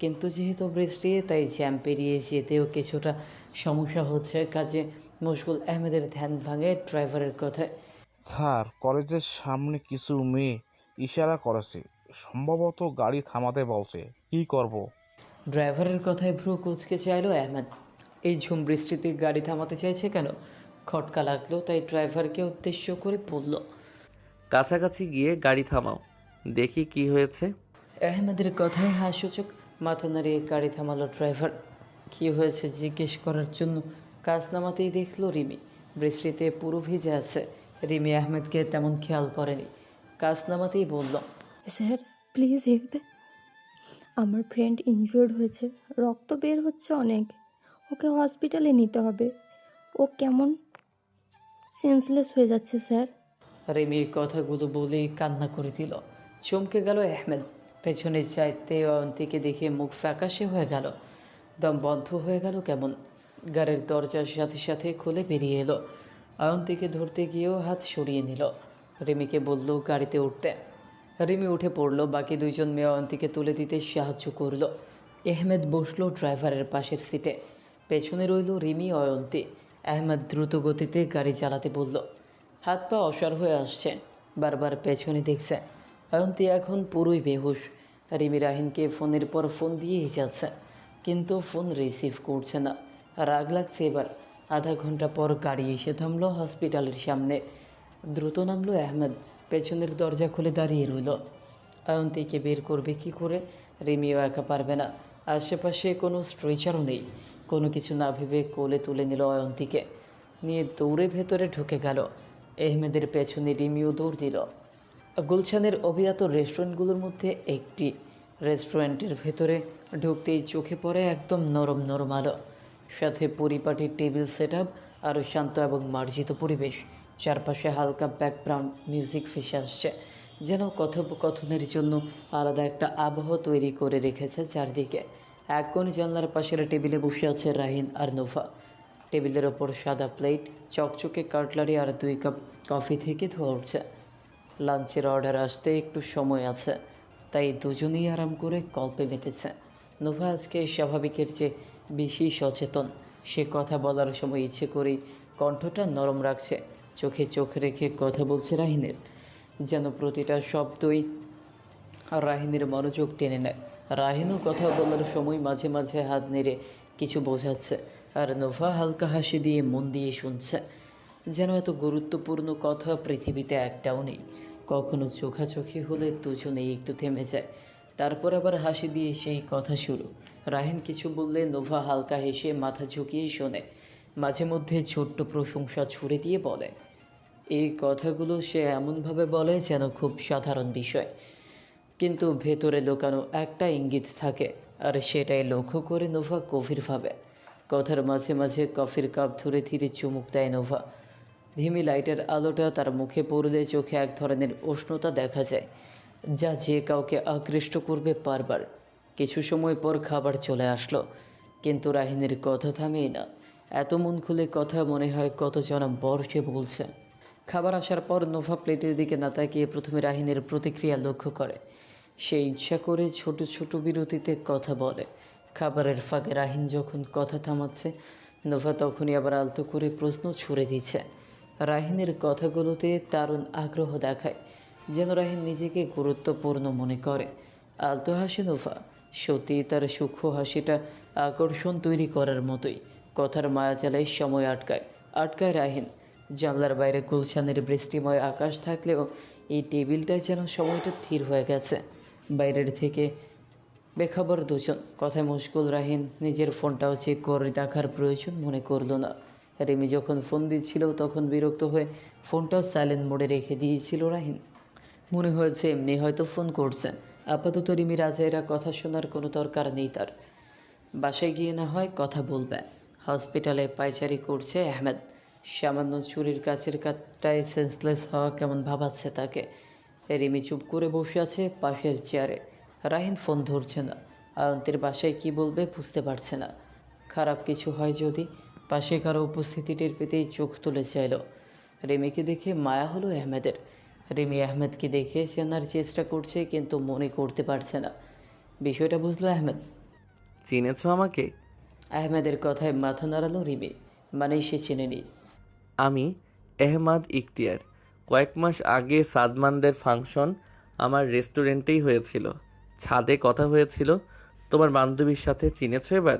কিন্তু যেহেতু বৃষ্টি তাই জ্যাম পেরিয়ে যেতেও কিছুটা সমস্যা হচ্ছে। কাজে মশগুল আহমেদের ধ্যান ভাঙে ড্রাইভারের কথায়। স্যার, কলেজের সামনে কিছু মেয়ে ইশারা করেছে, সম্ভবত গাড়ি থামাতে বলছে। কি করব? ড্রাইভারের কথায় ভ্রু কুঁচকে চাইলো আহমেদ। এই ঝুম বৃষ্টিতে গাড়ি থামাতে চাইছে কেন? খটকা লাগলো, তাই ড্রাইভারকে উদ্দেশ্য করে বলল। কাছাকাছি গিয়ে গাড়ি থামাও, দেখি কি হয়েছে। আহমেদের কথায় হাসূচক মাথা নাড়িয়ে গাড়ি থামালো ড্রাইভার। কী হয়েছে জিজ্ঞেস করার জন্য কাজ নামাতেই দেখলো রিমি বৃষ্টিতে পুরো ভিজে আছে। রিমি আহমেদকে তেমন খেয়াল করেনি, কাজ নামাতেই বলল। স্যার প্লিজ হেল্প, আমার ফ্রেন্ড ইনজুর্ড হয়েছে, রক্ত বের হচ্ছে অনেক, ওকে হসপিটালে নিতে হবে, ও কেমন সেন্সলেস হয়ে যাচ্ছে স্যার। রিমির কথাগুলো বলেই কান্না করে দিল। চমকে গেল আহমেদ, পেছনে চাইতে অয়ন্তীকে দেখে মুখ ফ্যাকাশে হয়ে গেল, দম বন্ধ হয়ে গেল কেমন। গাড়ির দরজার সাথে সাথে খুলে বেরিয়ে এলো। অয়ন্তীকে ধরতে গিয়েও হাত সরিয়ে নিল। রিমিকে বলল গাড়িতে উঠতে। রিমি উঠে পড়লো, বাকি দুইজন মেয়ে অয়ন্তীকে তুলে দিতে সাহায্য করলো। আহমেদ বসলো ড্রাইভারের পাশের সিটে, পেছনে রইল রিমি অয়ন্তী। আহমেদ দ্রুত গতিতে গাড়ি চালাতে বলল। হাত পা অসাড় হয়ে আসছে, বারবার পেছনে দেখছে। অয়ন্তী এখন পুরোই বেহুশ। রিমি রাহিনকে ফোনের পর ফোন দিয়েই যাচ্ছে, কিন্তু ফোন রিসিভ করছে না। রাগ লাগছে এবার। আধা ঘন্টা পর গাড়ি এসে থামলো হসপিটালের সামনে। দ্রুত নামলো আহমেদ, পেছনের দরজা খুলে দাঁড়িয়ে রইল। অয়ন্তীকে বের করবে কি করে? রিমিও একা পারবে না, আশেপাশে কোনো স্ট্রেচারও নেই। কোনো কিছু না ভেবে কোলে তুলে নিল অয়ন্তীকে, নিয়ে দৌড়ে ভেতরে ঢুকে গেল। আহমেদের পেছনে রিমিও দৌড় দিল। গুলশানের অভিজাত রেস্টুরেন্টগুলোর মধ্যে একটি। রেস্টুরেন্টের ভেতরে ঢুকতেই চোখে পড়ে একদম নরম নরম আলো, সাথে পরিপাটির টেবিল সেট আপ, আরও শান্ত এবং মার্জিত পরিবেশ। চারপাশে হালকা ব্যাকগ্রাউন্ড মিউজিক ভেসে আসছে, যেন কথোপকথনের জন্য আলাদা একটা আবহ তৈরি করে রেখেছে চারদিকে। এক কোণ জানলার পাশের টেবিলে বসে আছে রাহিন আর নোভা। টেবিলের ওপর সাদা প্লেট, চকচকে কাটলারি আর 2 কাপ কফি থেকে ধোয়া উঠছে। লাঞ্চের অর্ডার আসতে একটু সময় আছে, তাই দুজনেই আরাম করে গল্পে মেতেছে। নোভা আজকে স্বাভাবিকের চেয়ে বেশি সচেতন। সে কথা বলার সময় ইচ্ছে করেই কণ্ঠটা নরম রাখছে, চোখে চোখ রেখে কথা বলছে রাহিনের, যেন প্রতিটা শব্দই রাহিনের মনোযোগ টেনে নেয়। রাহিনও কথা বলার সময় মাঝে মাঝে হাত নেড়ে কিছু বোঝাচ্ছে, আর নোভা হালকা হাসি দিয়ে মন দিয়ে শুনছে, যেন এত গুরুত্বপূর্ণ কথা পৃথিবীতে একটাও নেই। কখনো চোখাচোখি হলে দুজনেই একটু থেমে যায়, তারপর আবার হাসি দিয়ে সেই কথা শুরু। রাহিন কিছু বললে নোভা হালকা হেসে মাথা ঝুঁকিয়ে শোনে, মাঝে মধ্যে ছোট্ট প্রশংসা ছুড়ে দিয়ে বলে। এই কথাগুলো সে এমনভাবে বলে যেন খুব সাধারণ বিষয়, কিন্তু ভেতরে লুকানো একটা ইঙ্গিত থাকে, আর সেটাই লক্ষ্য করে নোভা গভীরভাবে। কথার মাঝে মাঝে কফির কাপ ধরে ধীরে চুমুক দেয় নোভা। ধিমি লাইটের আলোটা তার মুখে পড়লে চোখে এক ধরনের উষ্ণতা দেখা যায়, যা যে কাউকে আকৃষ্ট করবে বারবার। কিছু সময় পর খাবার চলে আসলো, কিন্তু রাহিনের কথা থামেই না। এত মন খুলে কথা মনে হয় কত জনম বর্ষে বলছে। খাবার আসার পর নোভা প্লেটের দিকে না তাকিয়ে প্রথমে রাহিনের প্রতিক্রিয়া লক্ষ্য করে। সে ইচ্ছা করে ছোট ছোট বিরতিতে কথা বলে। খাবারের ফাঁকে রাহিন যখন কথা থামাচ্ছে, নোভা তখনই আবার আলতো করে প্রশ্ন ছুড়ে দিচ্ছে। রাহিনের কথাগুলোতে দারুণ আগ্রহ দেখায়, যেন রাহিন নিজেকে গুরুত্বপূর্ণ মনে করে। আলতো হাসে নোভা, সত্যি তার সূক্ষ্ম হাসিটা আকর্ষণ তৈরি করার মতোই। কথার মায়া চালায় সময় আটকায় রাহিন। জানলার বাইরে গুলশানের বৃষ্টিময় আকাশ থাকলেও এই টেবিলটায় যেন সময়টা স্থির হয়ে গেছে। বাইরের থেকে বেখবর দুজন, কথায় মশগুল রাহিন নিজের ফোনটাও চেক করে দেখার প্রয়োজন মনে করলো না। রিমি যখন ফোন দিচ্ছিল তখন বিরক্ত হয়ে ফোনটা সাইলেন্ট মোডে রেখে দিয়েছিল রাহিন। মনে হয়েছে এমনি হয়তো ফোন করছেন। আপাতত রিমির আজাইরা কথা শোনার কোনো দরকার নেই তার। বাসায় গিয়ে না হয় কথা বলবে। হসপিটালে পায়চারি করছে আহমেদ। সামান্য চুরির কাছের কাটায় সেন্সলেস হওয়া কেমন ভাবাচ্ছে তাকে। রিমি চুপ করে বসে আছে পাশের চেয়ারে। রাহিন ফোন ধরছে না। আয়ন্তীর বাসায় কি বলবে বুঝতে পারছে না। খারাপ কিছু হয় যদি? পাশে কারো উপস্থিতি টের পেতেই চোখ তুলে চাইল। রিমিকে দেখে মায়া হলো আহমেদের। রিমি আহমেদকে দেখে চেনার চেষ্টা করছে, কিন্তু মনে করতে পারছে না। বিষয়টা বুঝলো আহমেদ। চিনেছো আমাকে? আহমেদের কথায় মাথা নাড়ালো রিমি, মানে সে চেনেনি। আমি এহমাদ ইখতিয়ার। কয়েক মাস আগে সাদমানদের ফাংশন আমার রেস্টুরেন্টেই হয়েছিল। ছাদে কথা হয়েছিল তোমার বান্ধবীর সাথে, চিনেছো এবার?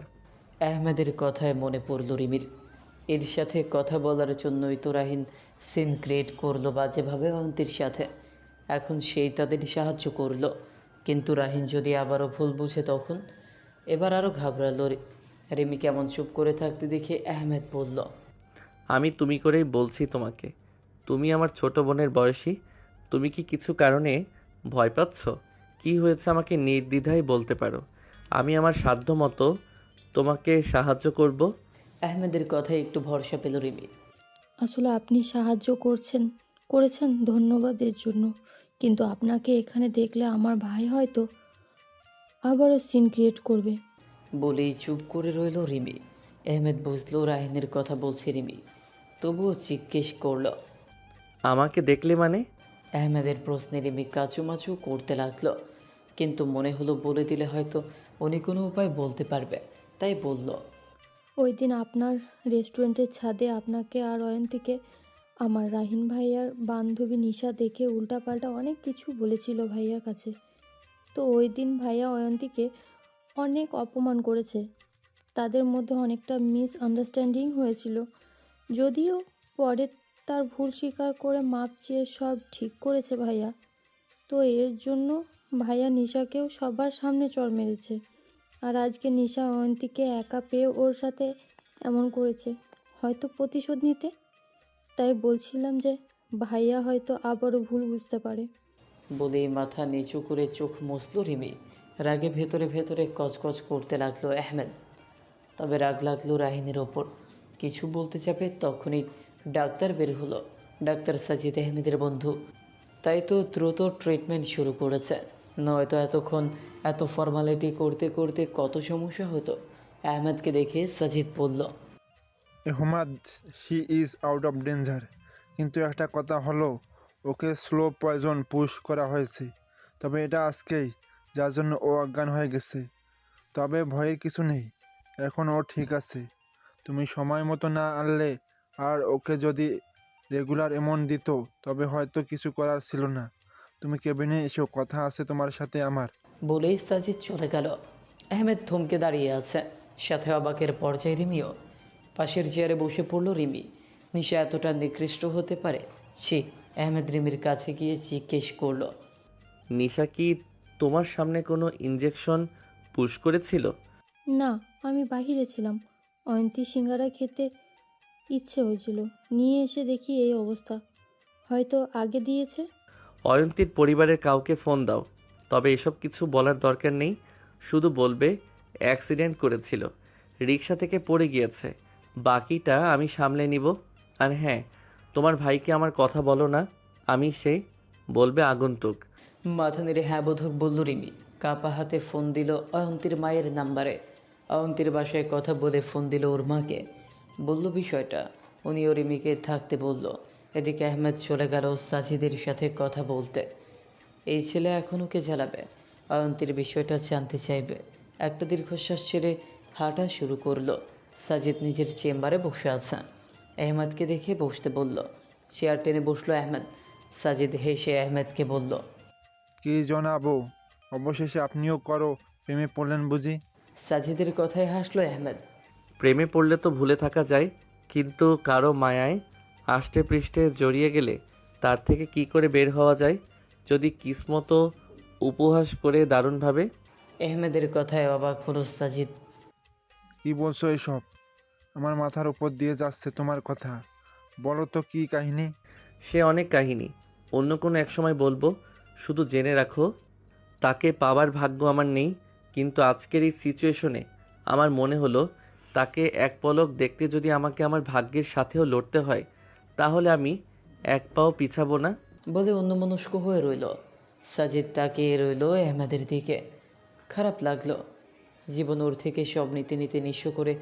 আহমেদের কথায় মনে পড়ল রিমির। এর সাথে কথা বলার জন্যই তো রাহিন সিন ক্রিয়েট করলো বাজেভাবে অয়ন্তীর সাথে। এখন সেই তাদের সাহায্য করলো, কিন্তু রাহিন যদি আবারও ভুল বুঝে তখন। এবার আরও ঘাবড়ালো রিমি কেমন চুপ করে থাকতে দেখে আহমেদ বলল, আমি তুমি করেই বলছি তোমাকে। তুমি আমার ছোট বোনের বয়সী। তুমি কি কিছু কারণে ভয় পাচ্ছ? কি হয়েছে আমাকে নির্দ্বিধায় বলতে পারো। আমি আমার সাধ্য মতো তোমাকে সাহায্য করব। আহমেদের কথায় একটু ভরসা পেল রিমি। আসলে আপনি সাহায্য করেছেন ধন্যবাদ এর জন্য, কিন্তু আপনাকে এখানে দেখলে আমার ভাই হয়তো আবারও সিন ক্রিয়েট করবে। বলেই চুপ করে রইল রিমি। আহমেদ বুঝলো রাহিনের কথা বলছে রিমি, তবুও জিজ্ঞেস করল। আমাকে দেখলে মানে? আহমেদের প্রশ্নে রিমি কাচুমাচু করতে লাগলো, কিন্তু মনে হলো বলে দিলে হয়তো উনি কোনো উপায় বলতে পারবে, তাই বলল, ওই দিন আপনার রেস্টুরেন্টের ছাদে আপনাকে আর অয়ন্তীকে আমার রাহিন ভাইয়ার বান্ধবী নিশা দেখে উল্টাপাল্টা অনেক কিছু বলেছিল ভাইয়ার কাছে। তো ওই দিন ভাইয়া অয়ন্তীকে অনেক অপমান করেছে। তাদের মধ্যে অনেকটা মিসআন্ডারস্ট্যান্ডিং হয়েছিল। যদিও পরে তার ভুল স্বীকার করে মাপ চেয়ে সব ঠিক করেছে ভাইয়া। তো এর জন্য ভাইয়া নিশাকেও সবার সামনে চড় মেরেছে। আর আজকে নিশা অয়ন্তীকে একা পেয়ে ওর সাথে এমন করেছে, হয়তো প্রতিশোধ নিতে। তাই বলছিলাম যে ভাইয়া হয়তো আবারও ভুল বুঝতে পারে। বলেই মাথা নিচু করে চোখ মুছল রিমি। রাগে ভেতরে ভেতরে কচকচ করতে লাগলো আহমেদ। তবে রাগ লাগলো রাহিনের ওপর। কিছু বলতে যাবে তখনই ডাক্তার বের হলো। ডাক্তার সাজিদ আহমেদের বন্ধু, তাই তো দ্রুত ট্রিটমেন্ট শুরু করেছে। নয়তো এতক্ষণ এত ফর্মালিটি করতে করতে কত সমস্যা হতো। আহমেদকে দেখে সাজিদ বলল, Ahmed, she is out of danger, কিন্তু একটা কথা হলো, ওকে স্লো পয়জন পুশ করা হয়েছে। তবে এটা আজকেই, যার জন্য ও অজ্ঞান হয়ে গেছে। তবে ভয়ের কিছু নেই, এখন ও ঠিক আছে। তুমি সময় মতো না আনলে আর ওকে যদি রেগুলার এমন দিত তবে হয়তো কিছু করার ছিল না। তুমি কেবিনে এসো, কথা আছে তোমার সাথে আমার। বলেই সাজিদ চলে গেল। আহমেদ থমকে দাঁড়িয়ে আছে, সাথে অবাকের পর্যায়ে রিমিও। পাশের চেয়ারে বসে পড়ল রিমি। নিশা এতটা নিকৃষ্ট হতে পারে? ছি। আহমেদ রিমির কাছে গিয়ে জিজ্ঞেস করলো, নিশা কি তোমার সামনে কোনো ইঞ্জেকশন পুশ করেছিল? না, আমি বাহিরে ছিলাম। অয়ন্তী সিঙ্গারা খেতে ইচ্ছে হয়েছিল, নিয়ে এসে দেখি এই অবস্থা। হয়তো আগে দিয়েছে। অয়ন্তীর পরিবারের কাউকে ফোন দাও। তবে এসব কিছু বলার দরকার নেই, শুধু বলবে অ্যাক্সিডেন্ট করেছিল, রিক্সা থেকে পড়ে গিয়েছে। বাকিটা আমি সামলে নিব। আর হ্যাঁ, তোমার ভাইকে আমার কথা বলো না, আমি সে বলবে আগন্তুক। মাথা নেড়ে হ্যাঁ বোধক বলল রিমি। কাপা হাতে ফোন দিল অয়ন্তীর মায়ের নাম্বারে। অয়ন্তীর বাসায় কথা বলে ফোন দিল ওর মাকে, বলল বিষয়টা। উনিও রিমিকে থাকতে বলল। এদিকে আহমেদ চলে গেল সাজিদের সাথে কথা বলতে। এই ছেলে এখন ওকে জ্বালাবে, অয়ন্তীর বিষয়টা জানতে চাইবে। একটা দীর্ঘশ্বাস ছেড়ে হাঁটা শুরু করলো। সাজিদ নিজের চেম্বারে বসে আছে। আহমেদকে দেখে বসতে বলল। চেয়ার টেনে বসলো আহমেদ। সাজিদ হেসে আহমেদকে বলল, কি জানাবো, অবশেষে আপনিও প্রেমে পড়লেন বুঝি? সাজিদের কথায় হাসলো আহমেদ। প্রেমে পড়লে তো ভুলে থাকা যায়, কিন্তু কারো মায়ায় আষ্টে পৃষ্ঠে জড়িয়ে গেলে তার থেকে কি করে বের হওয়া যায়, যদি কিসমতো উপহাস করে দারুণভাবে। আহমেদের কথায় অবাক হলো সাজিদ। কি বলছো এসব? আমার মাথার উপর দিয়ে যাচ্ছে তোমার কথা। বলো তো কি কাহিনী? সে অনেক কাহিনী, অন্য কোনো এক সময় বলবো। শুধু জেনে রাখো, তাকে পাওয়ার ভাগ্য আমার নেই, কিন্তু আজকের এই সিচুয়েশনে আমার মনে হলো তাকে এক পলক দেখতে যদি আমাকে আমার ভাগ্যের সাথেও লড়তে হয়, তাহলে আমি এক পাও পিছাবো না। বলে অন্যমনস্ক হয়ে রইল। সাজিদ তাকিয়ে রইল আহমেদের দিকে। খারাপ লাগলো। জীবন ওর থেকে সব নিতে নিতে নিঃস্ব করে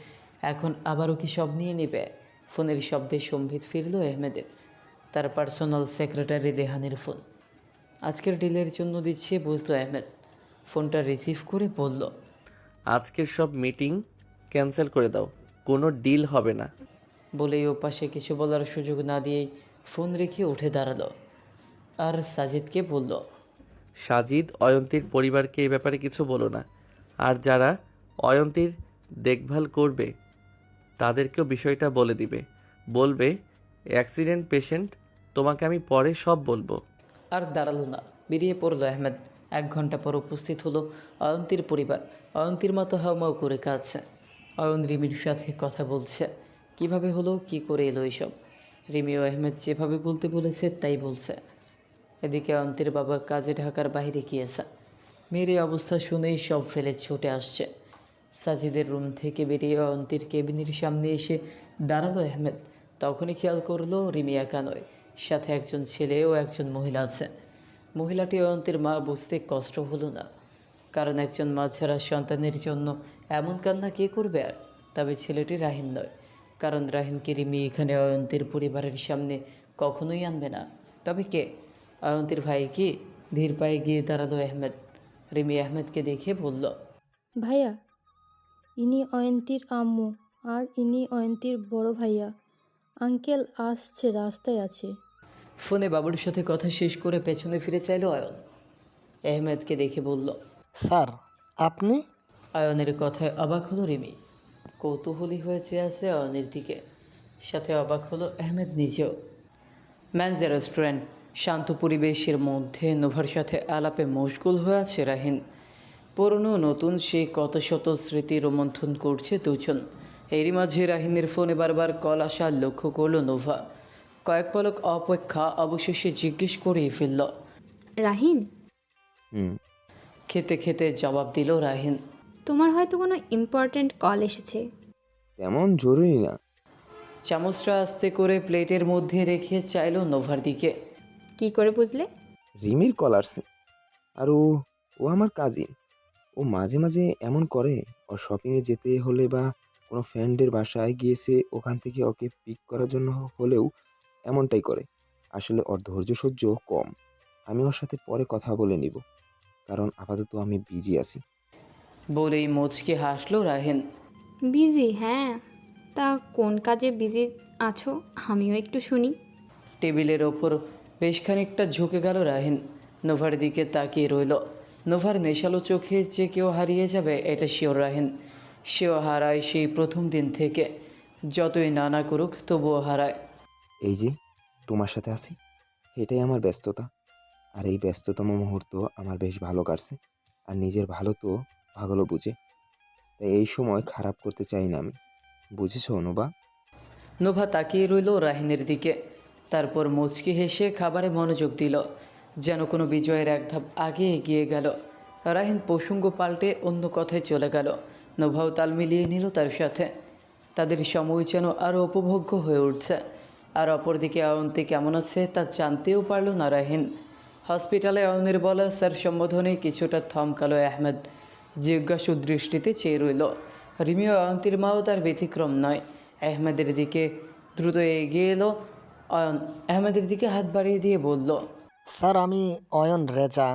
এখন আবারও কি সব নিয়ে নেবে? ফোনের শব্দে সম্বিত ফিরল আহমেদের। তার পার্সোনাল সেক্রেটারি রেহানের ফোন। আজকের ডিলের জন্য দিচ্ছে বুঝলো আহমেদ। ফোনটা রিসিভ করে বলল, আজকের সব মিটিং ক্যান্সেল করে দাও, কোনো ডিল হবে না। বলেই ও পাশে কিছু বলার সুযোগ না দিয়েই ফোন রেখে উঠে দাঁড়ালো আর সাজিদকে বলল, সাজিদ, অয়ন্তীর পরিবারকে এই ব্যাপারে কিছু বলো না, আর যারা অয়ন্তীর দেখভাল করবে তাদেরকেও বিষয়টা বলে দিবে। বলবে অ্যাক্সিডেন্ট পেশেন্ট, তোমাকে আমি পরে সব বলবো। আর দাঁড়ালো না, বেরিয়ে পড়লো আহমেদ। 1 ঘন্টা পর উপস্থিত হলো অয়ন্তীর পরিবার। অয়ন্তীর মতো হাউমাউ করে কাঁদছে। অয়ন রিমির সাথে কথা বলছে। কিভাবে হলো, কি করে এলো এইসব। রিমি ও আহমেদ যেভাবে বলতে বলেছে তাই বলছে। এদিকে অয়ন্তীর বাবা কাজে ঢাকার বাইরে গিয়েছে। মেয়ের এই অবস্থা শুনেই সব ফেলে ছুটে আসছে। সাজিদের রুম থেকে বেরিয়ে অয়ন্তীর কেবিনের সামনে এসে দাঁড়ালো আহমেদ। তখনই খেয়াল করলো রিমি একা নয়, সাথে একজন ছেলে ও একজন মহিলা আছে। মহিলাটি অয়ন্তীর মা, বুঝতে কষ্ট হলো না, কারণ একজন মা ছাড়া সন্তানের জন্য এমন কান্না কে করবে। আর তবে ছেলেটি রাহিন নয়, কারণ রাহিনকে রিমি এখানে অয়ন্তীর পরিবারের সামনে কখনোই আনবে না। তবে কে? অয়ন্তীর ভাই কি? ধীর পায়ে গিয়ে দাঁড়ালো আহমেদ। রিমি আহমেদকে দেখে বলল, ভাইয়া, ইনি অয়ন্তীর আম্মু আর ইনি অয়ন্তীর বড় ভাইয়া। আঙ্কেল আসছে, রাস্তায় আছে। ফোনে বাবুর সাথে কথা শেষ করে পেছনে ফিরে চাইলো অয়ন। আহমেদকে দেখে বলল, স্যার আপনি? অয়নের কথায় অবাক হলো রিমি। কৌতূহলী হয়ে চেয়ে আছে অয়নের দিকে। সাথে অবাক হলো আহমেদ নিজেও। ম্যানজে রেস্টুরেন্ট। শান্ত পরিবেশের মধ্যে নোভার সাথে আলাপে মশগুল হয়ে আছে রাহিন। পুরনো নতুন সেই কত শত স্মৃতি রোমন্থন করছে দুজন। এরই মাঝে রাহিনের ফোনে বারবার কল আসা লক্ষ্য করল নোভা। কয়েক পলক অপেক্ষা অবশেষে জিজ্ঞেস করেই ফেলল, রাহিন? খেতে খেতে জবাব দিল রাহিন, তোমার হয়তো কোনো ইম্পর্ট্যান্ট কল এসেছে। তেমন জরুরি না। চামচটা আস্তে করে প্লেটের মধ্যে রেখে চাইল নোভার দিকে। কি করে বুঝলে? রিমির কল আসছে। আর ও আমার কাজিন। ও মাঝে মাঝে এমন করে। ও শপিংয়ে যেতে হলে বা কোনো ফ্রেন্ডের বাসায় গিয়েছে, ওখান থেকে ওকে পিক করার জন্য হলেও এমনটাই করে। আসলে ওর ধৈর্য সহ্য কম। আমি ওর সাথে পরে কথা বলে নিব, কারণ আপাতত আমি বিজি আছি। বলেই মুচকে হাসলো রাহিন। বিজি? হ্যাঁ, তা কোন কাজে বিজি আছো আমিও একটু শুনি। টেবিলের ওপর বেশ খানিকটা ঝুঁকে গেল রাহিন। নোভার দিকে তাকিয়ে রইল। নোভার নেশালো চোখে যে কেউ হারিয়ে যাবে এটা শিওর রাহিন। সেও হারায় সেই প্রথম দিন থেকে। যতই নানা করুক তবুও হারায়। এই যে তোমার সাথে আছি, এটাই আমার ব্যস্ততা। আর এই ব্যস্ততম মুহূর্ত আমার বেশ ভালো কাটছে। আর নিজের ভালো তো ভালো বুঝে, তাই এই সময় খারাপ করতে চাই না আমি। বুঝেছো নোভা? নোভা তাকিয়ে রইল রাহিনের দিকে। তারপর মুচকি হেসে খাবারে মনোযোগ দিল, যেন কোনো বিজয়ের এক ধাপ আগে এগিয়ে গেল। রাহিন প্রসঙ্গ পাল্টে অন্য কথায় চলে গেল। নোভাও তাল মিলিয়ে নিল তার সাথে। তাদের সময় যেন আরও উপভোগ্য হয়ে উঠছে। আর অপরদিকে অয়ন্তী কেমন আছে তা জানতেও পারল না রাহিন। হসপিটালে অয়নের বলা স্যার সম্বোধনে কিছুটা থমকালো আহমেদ। জিজ্ঞাসু দৃষ্টিতে চেয়ে রইল। রিমি ও অয়ন্তীর মাও তার ব্যতিক্রম নয়। আহমেদের দিকে দ্রুত এগিয়ে এলো অয়ন। আহমেদের দিকে হাত বাড়িয়ে দিয়ে বলল, স্যার আমি অয়ন রেজা।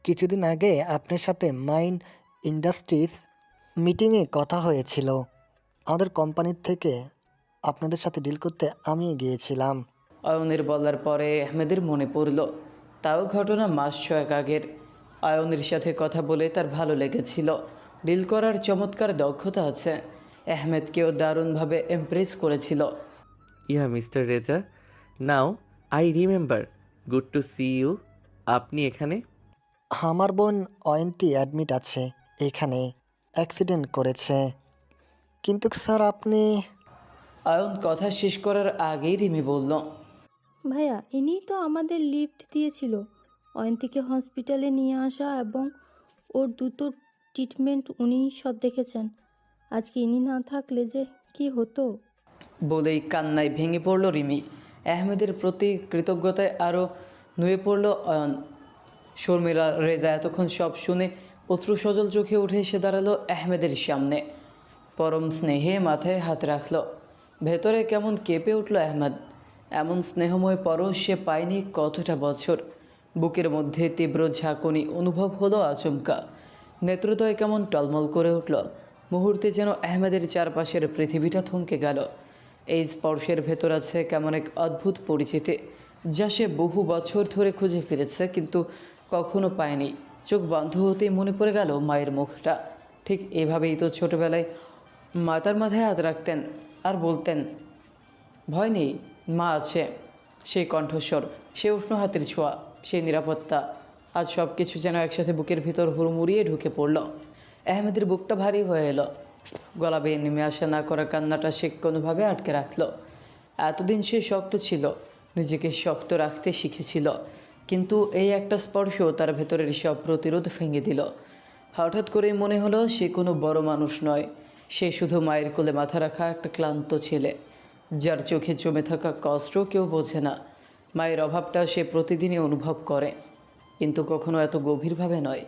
কিছুদিন আগে আপনার সাথে মাইন ইন্ডাস্ট্রিজ মিটিংয়ে কথা হয়েছিল। আমাদের কোম্পানির থেকে আপনাদের সাথে ডিল করতে আমি গিয়েছিলাম। অয়নের বলার পরে আহমেদের মনে পড়ল, তাও ঘটনা মাস 6 আগের। অয়নের সাথে কথা বলে তার ভালো লেগেছিল। ডিল করার চমৎকার দক্ষতা আছে। আহমেদকেও দারুণভাবে ইমপ্রেস করেছিল। Yeah Mister Reza, now I remember. Good to see you. আপনি এখানে? আমার বোন অয়ন্তী অ্যাডমিট আছে এখানে, অ্যাক্সিডেন্ট করেছে। কিন্তু স্যার আপনি... অয়ন কথা শেষ করার আগেই রিমি বলল, ভাইয়া, ইনিই তো আমাদের লিফট দিয়েছিল অয়ন্তীকে হসপিটালে নিয়ে আসা, এবং ওর দুটো ট্রিটমেন্ট উনিই সব দেখেছেন। আজকে ইনি না থাকলে যে কি হতো। বলেই কান্নায় ভেঙে পড়ল রিমি। আহমেদের প্রতি কৃতজ্ঞতায় আরও নুয়ে পড়ল অয়ন। শর্মিলা রেজা এতক্ষণ সব শুনে অশ্রু সজল চোখে উঠে এসে দাঁড়ালো আহমেদের সামনে। পরম স্নেহে মাথায় হাত রাখল। ভেতরে কেমন কেঁপে উঠল আহমেদ। এমন স্নেহময় পরশ সে পায়নি কতটা বছর। বুকের মধ্যে তীব্র ঝাঁকুনি অনুভব হলো আচমকা। নেত্রদয় কেমন টলমল করে উঠল। মুহূর্তে যেন আহমেদের চারপাশের পৃথিবীটা থমকে গেল। এই স্পর্শের ভেতর আছে কেমন এক অদ্ভুত পরিচিতি, যা সে বহু বছর ধরে খুঁজে ফিরেছে কিন্তু কখনো পায়নি। চোখ বন্ধ হতেই মনে পড়ে গেল মায়ের মুখটা। ঠিক এভাবেই তো ছোটবেলায় মাতার মাথায় হাত রাখতেন আর বলতেন, ভয় নেই, মা আছে। সেই কণ্ঠস্বর, সে উষ্ণ হাতের ছোঁয়া, সেই নিরাপত্তা, আজ সব কিছু যেন একসাথে বুকের ভিতর হুড়মুড়িয়ে ঢুকে পড়ল। আহমেদের বুকটা ভারী হয়ে এলো। গলা বেয়ে নেমে আসা না করা কান্নাটা সে কোনোভাবে আটকে রাখল। এতদিন সে শক্ত ছিল, নিজেকে শক্ত রাখতে শিখেছিল, কিন্তু এই একটা স্পর্শ তার ভেতরের সব প্রতিরোধ ভেঙে দিল। হঠাৎ করেই মনে হলো সে কোনো বড় মানুষ নয়, সে শুধু মায়ের কোলে মাথা রাখা একটা ক্লান্ত ছেলে, যার চোখে জমে থাকা কষ্ট কেউ বোঝে না। মায়ের অভাবটা সে প্রতিদিনই অনুভব করে, কিন্তু কখনো এত গভীরভাবে নয়।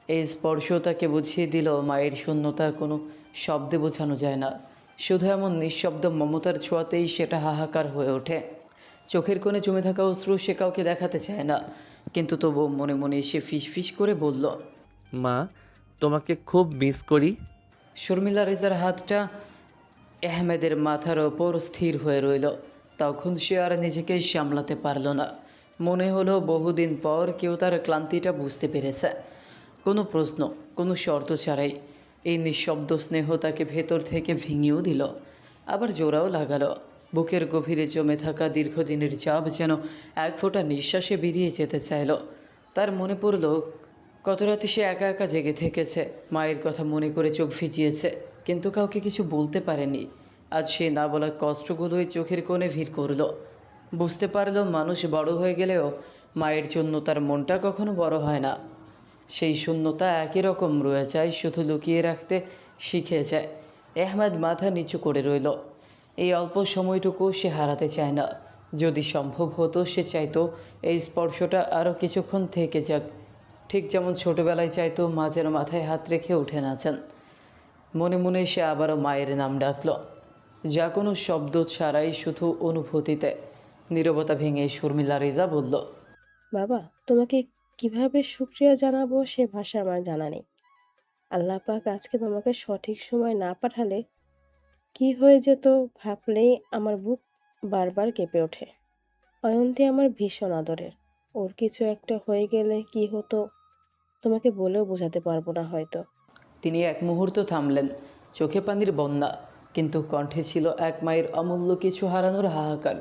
এই স্পর্শ তাকে বুঝিয়ে দিল মায়ের শূন্যতা কোনো শব্দে বোঝানো যায় না। শুধু এমন নিঃশব্দ মমতার ছোঁয়াতেই সেটা হাহাকার হয়ে ওঠে। চোখের কোণে জমে থাকা অশ্রু সে কাউকে দেখাতে চায় না, কিন্তু তবু মনে মনে সে ফিসফিস করে বলল, মা, তোমাকে খুব মিস করি। শর্মিলা রেজার হাতটা আহমেদের মাথার ওপর স্থির হয়ে রইল। তখন সে আর নিজেকে সামলাতে পারল না। মনে হলো বহুদিন পর কেউ তার ক্লান্তিটা বুঝতে পেরেছে। কোনো প্রশ্ন, কোনো শর্ত ছাড়াই এই নিঃশব্দ স্নেহ তাকে ভেতর থেকে ভেঙেও দিল, আবার জোড়াও লাগালো। বুকের গভীরে জমে থাকা দীর্ঘদিনের চাপ যেন এক ফোঁটা নিঃশ্বাসে বেরিয়ে যেতে চাইল। তার মনে পড়ল কত রাতে সে একা একা জেগে থেকেছে, মায়ের কথা মনে করে চোখ ভিজিয়েছে, কিন্তু কাউকে কিছু বলতে পারেনি। আজ সে না বলা কষ্টগুলোই চোখের কোণে ভিড় করল। বুঝতে পারল মানুষ বড় হয়ে গেলেও মায়ের জন্য তার মনটা কখনো বড় হয় না। সেই শূন্যতা একই রকম রয়ে যায়, শুধু লুকিয়ে রাখতে শিখে যায়। আহমেদ মাথা নিচু করে রইল। এই অল্প সময়টুকু সে হারাতে চায় না। যদি সম্ভব হতো সে চাইতো এই স্পর্শটা আরও কিছুক্ষণ থেকে যাক, ঠিক যেমন ছোটবেলায় চাইতো মা যেন মাথায় হাত রেখে উঠে নাচেন। মনে মনে সে আবারও মায়ের নাম ডাকল, যা কোনো শব্দ ছাড়াই, শুধু অনুভূতিতে। নীরবতা ভেঙে শর্মিলা রেজা বলল, বাবা, তোমাকে কিভাবে শুক্রিয়া জানাবো সে ভাষা আমার জানা নেই। আল্লাহ পাক আজকে তোমাকে সঠিক সময় না পাঠালে কি হয়ে যেত ভাবলেই আমার বুক বারবার কেঁপে ওঠে। অয়ন্তী আমার ভীষণ আদরের, ওর কিছু একটা হয়ে গেলে কি হতো তোমাকে বলেও বোঝাতে পারবো না হয়তো। তিনি এক মুহূর্ত থামলেন, চোখে পানির বন্যা, কিন্তু কণ্ঠে ছিল এক মায়ের অমূল্য কিছু হারানোর হাহাকার।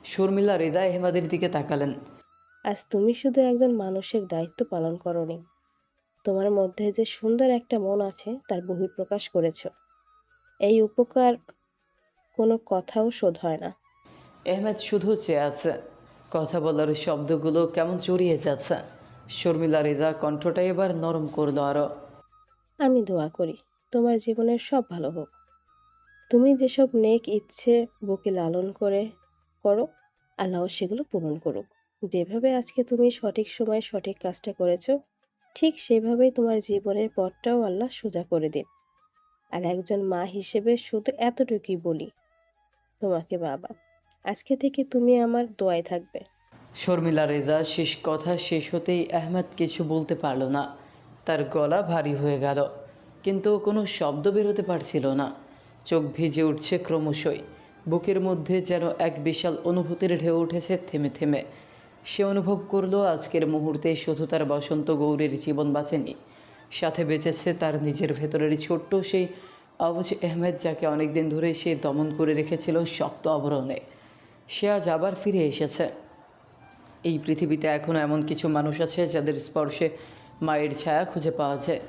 শর্মিলা রেজা আহমেদের দিকে তাকালেন। আজ তুমি শুধু একজন মানুষের দায়িত্ব পালন করনি, তোমার মধ্যে যে সুন্দর একটা মন আছে তার বহিঃপ্রকাশ করেছ। এই উপকার কোনো কথাও শোধ হয় না। আহমেদ শুধু চেয়ে আছে, কথা বলার শব্দগুলো কেমন জড়িয়ে যাচ্ছে। শর্মিলা রেজা কণ্ঠটা এবার নরম করলো আরও। আমি দোয়া করি তোমার জীবনের সব ভালো হোক। তুমি যেসব নেক ইচ্ছে বুকে লালন করো, আল্লাহ সেগুলো পূরণ করুক। যেভাবে আজকে তুমি সঠিক সময়ে সঠিক কাজটা করেছো, ঠিক সেভাবেই তোমার জীবনের পথটাও আল্লাহ সোজা করে দিন। আর একজন মা হিসেবে শুধু এতটুকুই বলি, তোমাকে বাবা, আজকে থেকে তুমি আমার দোয়ায় থাকবে। শর্মিলা রেজা শেষ কথা শেষ হতেই আহমেদ কিছু বলতে পারল না। তার গলা ভারী হয়ে গেল, কিন্তু কোনো শব্দ বেরোতে পারছিল না। চোখ ভিজে উঠছে ক্রমশই। বুকের মধ্যে যেন এক বিশাল অনুভূতির ঢেউ উঠেছে থেমে থেমে। সে অনুভব করলো আজকের মুহূর্তে শুধু তার বসন্ত গৌরীর জীবন বাঁচেনি, সাথে বেঁচেছে তার নিজের ভেতরের ছোট্ট সেই আবুজ আহমেদ, যাকে অনেকদিন ধরে সে দমন করে রেখেছিল শক্ত আবরণে। সে আজ আবার ফিরে এসেছে। এই পৃথিবীতে এখনও এমন কিছু মানুষ আছে যাদের স্পর্শে মায়ের ছায়া খুঁজে পাওয়া যায়।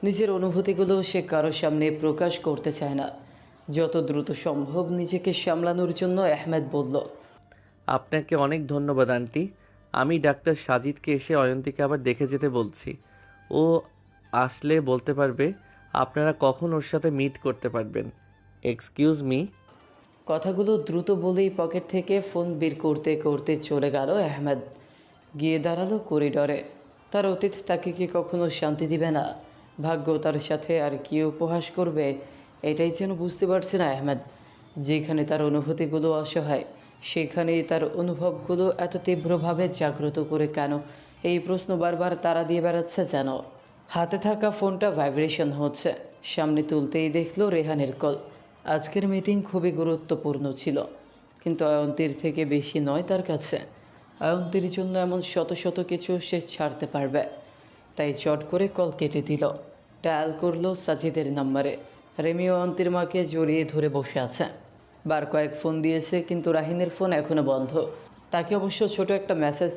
নিজের অনুভূতিগুলো সে কারোর সামনে প্রকাশ করতে চায় না। যত দ্রুত সম্ভব নিজেকে সামলানোর জন্য আহমেদ বলল, আপনাকে অনেক ধন্যবাদ আন্টি। আমি ডাক্তার সাজিদকে এসে অয়ন্তীকে আবার দেখে যেতে বলছি। ও আসলে বলতে পারবে আপনারা কখন ওর সাথে মিট করতে পারবেন। Excuse me. কথাগুলো দ্রুত বলেই পকেট থেকে ফোন বের করতে করতে চলে গেল আহমেদ। গিয়ে দাঁড়ালো করিডরে। তার অতীত তাকে কি কখনো শান্তি দিবে না? ভাগ্য তার সাথে আর কি উপহাস করবে, এটাই যেন বুঝতে পারছে না আহমেদ। যেখানে তার অনুভূতিগুলো অসহায়, সেখানেই তার অনুভবগুলো এত তীব্রভাবে জাগ্রত করে কেন? এই প্রশ্ন বারবার তাড়া দিয়ে বেড়াচ্ছে যেন। হাতে থাকা ফোনটা ভাইব্রেশন হচ্ছে। সামনে তুলতেই দেখলো রেহানের কল। আজকের মিটিং খুবই গুরুত্বপূর্ণ ছিল, কিন্তু অয়ন্তীর থেকে বেশি নয় তার কাছে। অয়ন্তীর জন্য এমন শত শত কিছু সে ছাড়তে পারবে। তাই চট করে কল কেটে দিল। ডায়াল করলো সাজিদের নাম্বারে। রেমি অয়ন্তীর মাকে জড়িয়ে ধরে বসে আছে। বার কয়েক ফোন দিয়েছে, কিন্তু রাহিনের ফোন এখনও বন্ধ। তাকে অবশ্য ছোট একটা মেসেজ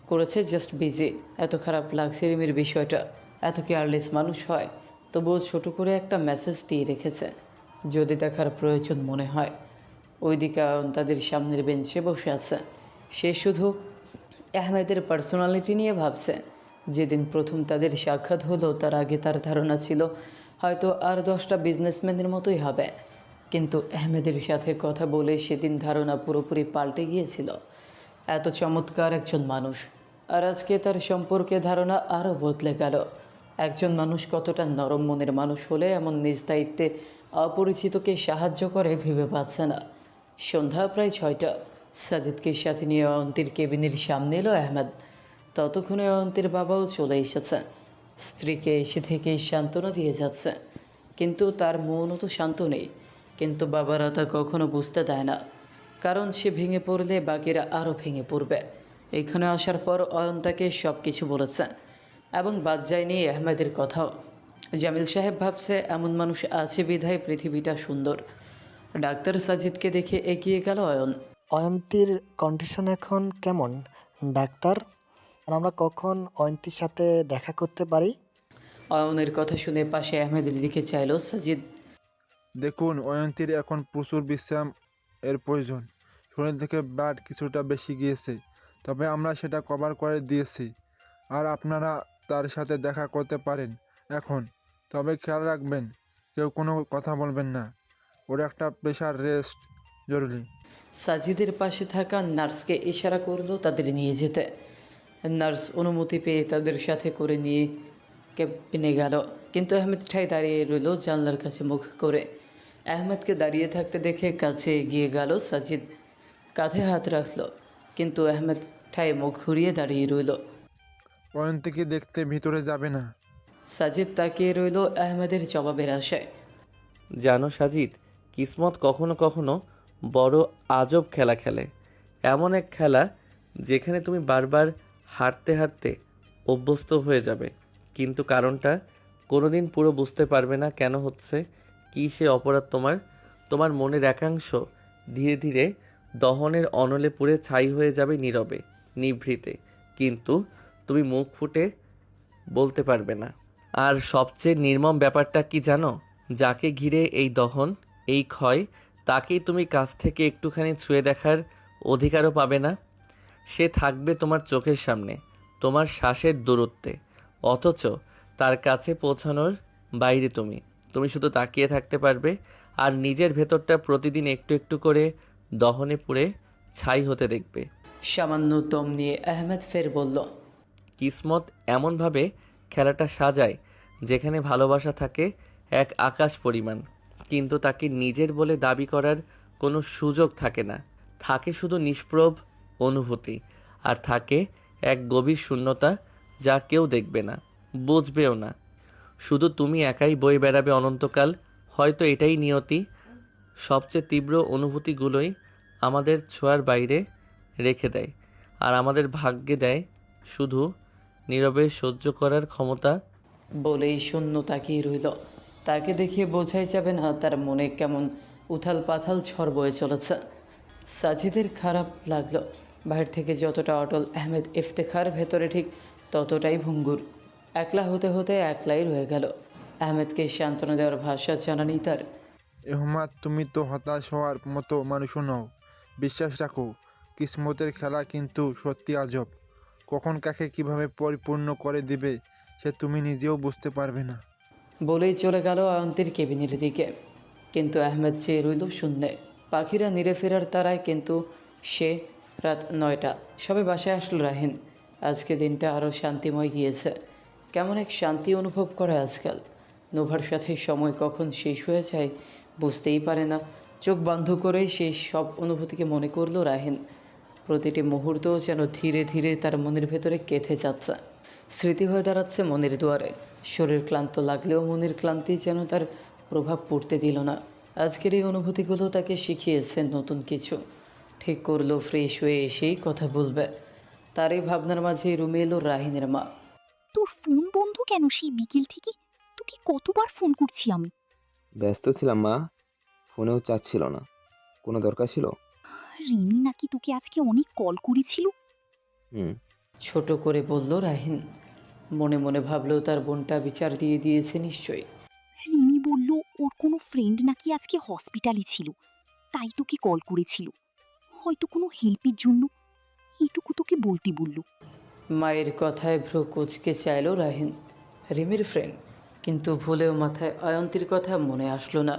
করেছে, জাস্ট বিজি। এত খারাপ লাগছে রিমির বিষয়টা। এত কেয়ারলেস মানুষ হয়, তবুও ছোট করে একটা মেসেজ দিয়ে রেখেছে, যদি দেখার প্রয়োজন মনে হয়। ওইদিকে অয়ন তাদের সামনের বেঞ্চে বসে আছে। সে শুধু আহমেদের পার্সোনালিটি নিয়ে ভাবছে। যেদিন প্রথম তাদের সাক্ষাৎ হলো, তার আগে তার ধারণা ছিল হয়তো আর 10টা বিজনেসম্যানের মতোই হবে, কিন্তু আহমেদের সাথে কথা বলে সেদিন ধারণা পুরোপুরি পাল্টে গিয়েছিল। এত চমৎকার একজন মানুষ, আর আজকে তার সম্পর্কে ধারণা আরও বদলে গেল। একজন মানুষ কতটা নরম মনের মানুষ হলে এমন নিজ দায়িত্বে অপরিচিতকে সাহায্য করে ভেবে পাচ্ছে না। সন্ধ্যা প্রায় 6টা। সাজিদকে সাথে নিয়ে অয়ন্তীর কেবিনের সামনে এলো আহমেদ। ততক্ষণে অয়ন্তীর বাবাও চলে এসেছে। স্ত্রীকে এসে থেকেই সান্ত্বনা দিয়ে যাচ্ছে, কিন্তু তার মনও তো শান্ত নেই। কিন্তু বাবারা তা কখনো বুঝতে দেয় না, কারণ সে ভেঙে পড়লে বাকিরা আরও ভেঙে পড়বে। এখানে আসার পর অয়ন তাকে সব কিছু বলেছে, এবং বাদ যায়নি আহমেদের কথাও। জামিল সাহেব ভাবছে এমন মানুষ আছে বিধায় পৃথিবীটা সুন্দর। ডাক্তার সাজিদকে দেখে এগিয়ে গেল অয়ন। অয়ন্তীর কন্ডিশন এখন কেমন ডাক্তার? আর আমরা কখন অয়ন্তীর সাথে দেখা করতে পারি? অয়নের কথা শুনে পাশে আহমেদের দিকে চাইল সাজিদ। দেখুন, অয়ন্তীর এখন প্রচুর বিশ্রাম এর প্রয়োজন। শরীর থেকে ব্লাড কিছুটা বেশি গিয়েছে, তবে আমরা সেটা কভার করে দিয়েছি। আর আপনারা তার সাথে দেখা করতে পারেন এখন। তবে খেয়াল রাখবেন, কেউ কোনো কথা বলবেন না। ওর একটা প্রেশার রেস্ট জরুরি। সাজিদের পাশে থাকা নার্সকে ইশারা করলো তাদের নিয়ে যেতে। নার্স অনুমতি পেয়ে তাদের সাথে করে নিয়ে কেবিনে গেল, কিন্তু আহমেদ ঠাই দাঁড়িয়ে রইল জানলার কাছে মুখ করে। আহমেদকে দাঁড়িয়ে থাকতে দেখে কাছে এগিয়ে গেল সাজিদ, কাঁধে হাত রাখলো, কিন্তু আহমেদ ঠাই মুখ ঘুরিয়ে দাঁড়িয়ে রইল। অয়ন্তীকে দেখতে ভিতরে যাবে না। সাজিদ তাকিয়ে রইল আহমেদের জবাবের আশায়। জানো সাজিদ, কিসমত কখনো কখনো বড় আজব খেলা খেলে। এমন এক খেলা যেখানে তুমি বারবার হারতে হারতে অভ্যস্ত হয়ে যাবে, কিন্তু কারণটা কোনোদিন পুরো বুঝতে পারবে না কেন হচ্ছে, কী সে অপরাধ তোমার মনের একাংশ ধীরে ধীরে দহনের অনলে পুড়ে ছাই হয়ে যাবে নীরবে নিভৃতে, কিন্তু তুমি মুখ ফুটে বলতে পারবে না। আর সবচেয়ে নির্মম ব্যাপারটা কি জানো? যাকে ঘিরে এই দহন, এই ক্ষয়, তাকেই তুমি কাছ থেকে একটুখানি ছুঁয়ে দেখার অধিকারও পাবে না। সে থাকবে তোমার চোখের সামনে, তোমার শ্বাসের দূরত্বে, অথচ তার কাছে পৌঁছানোর বাইরে তুমি শুধু তাকিয়ে থাকতে পারবে, আর নিজের ভেতরটা প্রতিদিন একটু একটু করে দহনে পুড়ে ছাই হতে দেখবে। সামান্য দম নিয়ে আহমেদ ফের বলল। কিসমত এমনভাবে খেলাটা সাজায় যেখানে ভালোবাসা থাকে এক আকাশ পরিমাণ, কিন্তু তাকে নিজের বলে দাবি করার কোনো সুযোগ থাকে না। থাকে শুধু নিষ্প্রভ অনুভূতি, আর থাকে এক গভীর শূন্যতা যা কেউ দেখবে না, বুঝবেও না। শুধু তুমি একাই বয়ে বেড়াবে অনন্তকাল। হয়তো এটাই নিয়তি। সবচেয়ে তীব্র অনুভূতিগুলোই আমাদের ছোঁয়ার বাইরে রেখে দেয়, আর আমাদের ভাগ্যে দেয় শুধু নীরবে সহ্য করার ক্ষমতা। বলেই শূন্য তাকিয়ে রইল। তাকে দেখে বোঝাই যাবে না তার মনে কেমন উথাল পাথাল ঝড় বয়ে চলেছে। সাজিদের খারাপ লাগলো। বাইরে থেকে যতটা অটল আহমেদ ইফতেখার, ভেতরে ঠিক ততটাই ভঙ্গুর। একলা হতে হতে একলাই রয়ে গেল। আহমেদকে সান্ত্বনা দেওয়ার ভাষা জানা নেই তার। এহমাদ, তুমি তো হতাশ হওয়ার মতো মানুষও নও। বিশ্বাস রাখো, কিসমতের খেলা কিন্তু সত্যি আজব। কখন কাকে কিভাবে পরিপূর্ণ করে দিবে সে তুমি নিজেও বুঝতে পারবে না। বলেই চলে গেল অয়ন্তীর কেবিনের দিকে, কিন্তু আহমেদ চেয়ে রইল শূন্যে। পাখিরা নিরে ফেরার তারায়, কিন্তু সে রাত 9টা। সবে বাসায় আসলো রাহিন। আজকে দিনটা আরও শান্তিময় গিয়েছে। কেমন এক শান্তি অনুভব করে আজকাল। নোভার সাথে সময় কখন শেষ হয়ে যায় বুঝতেই পারে না। চোখ বন্ধ করেই সেই সব অনুভূতিকে মনে করলো রাহিন। প্রতিটি মুহূর্ত যেন ধীরে ধীরে তার মনের ভেতরে গেঁথে যাচ্ছে, স্মৃতি হয়ে দাঁড়াচ্ছে মনের দুয়ারে। শরীর ক্লান্ত লাগলেও মনের ক্লান্তি যেন তার প্রভাব পড়তে দিল না। আজকের এই অনুভূতিগুলো তাকে শিখিয়েছে নতুন কিছু। ঠিক করলো ফ্রেশ হয়ে এসেই কথা বলবে। তার এই ভাবনার মাঝে রুমে এলো রাহিনের মা। তোর ফোন বন্ধ কেন সেই বিকেল থেকে? তোকে কতবার ফোন করছি আমি। ব্যস্ত ছিলাম মা, ফোনেও চাচ্ছিল না। কোনো দরকার ছিল? রিমি নাকি তোকে আজকে অনেক কল করেছিল। হুম। ছোট করে বলল রাহিন। মনে মনে ভাবলো তার বোনটা বিচার দিয়ে দিয়েছে নিশ্চয়ই। রিমি বলল ওর কোনো ফ্রেন্ড নাকি আজকে হসপিটালে ছিল, তাই তোকে কল করেছিল, হয়তো কোনো হেল্পের জন্য। এটুকু তোকে বলতে বলল। মায়ের কথায় ভ্রু কুঁচকে চাইল রাহিন। রিমির ফ্রেন্ড, কিন্তু ভুলেও মাথায় অয়ন্তীর কথা মনে আসলো না।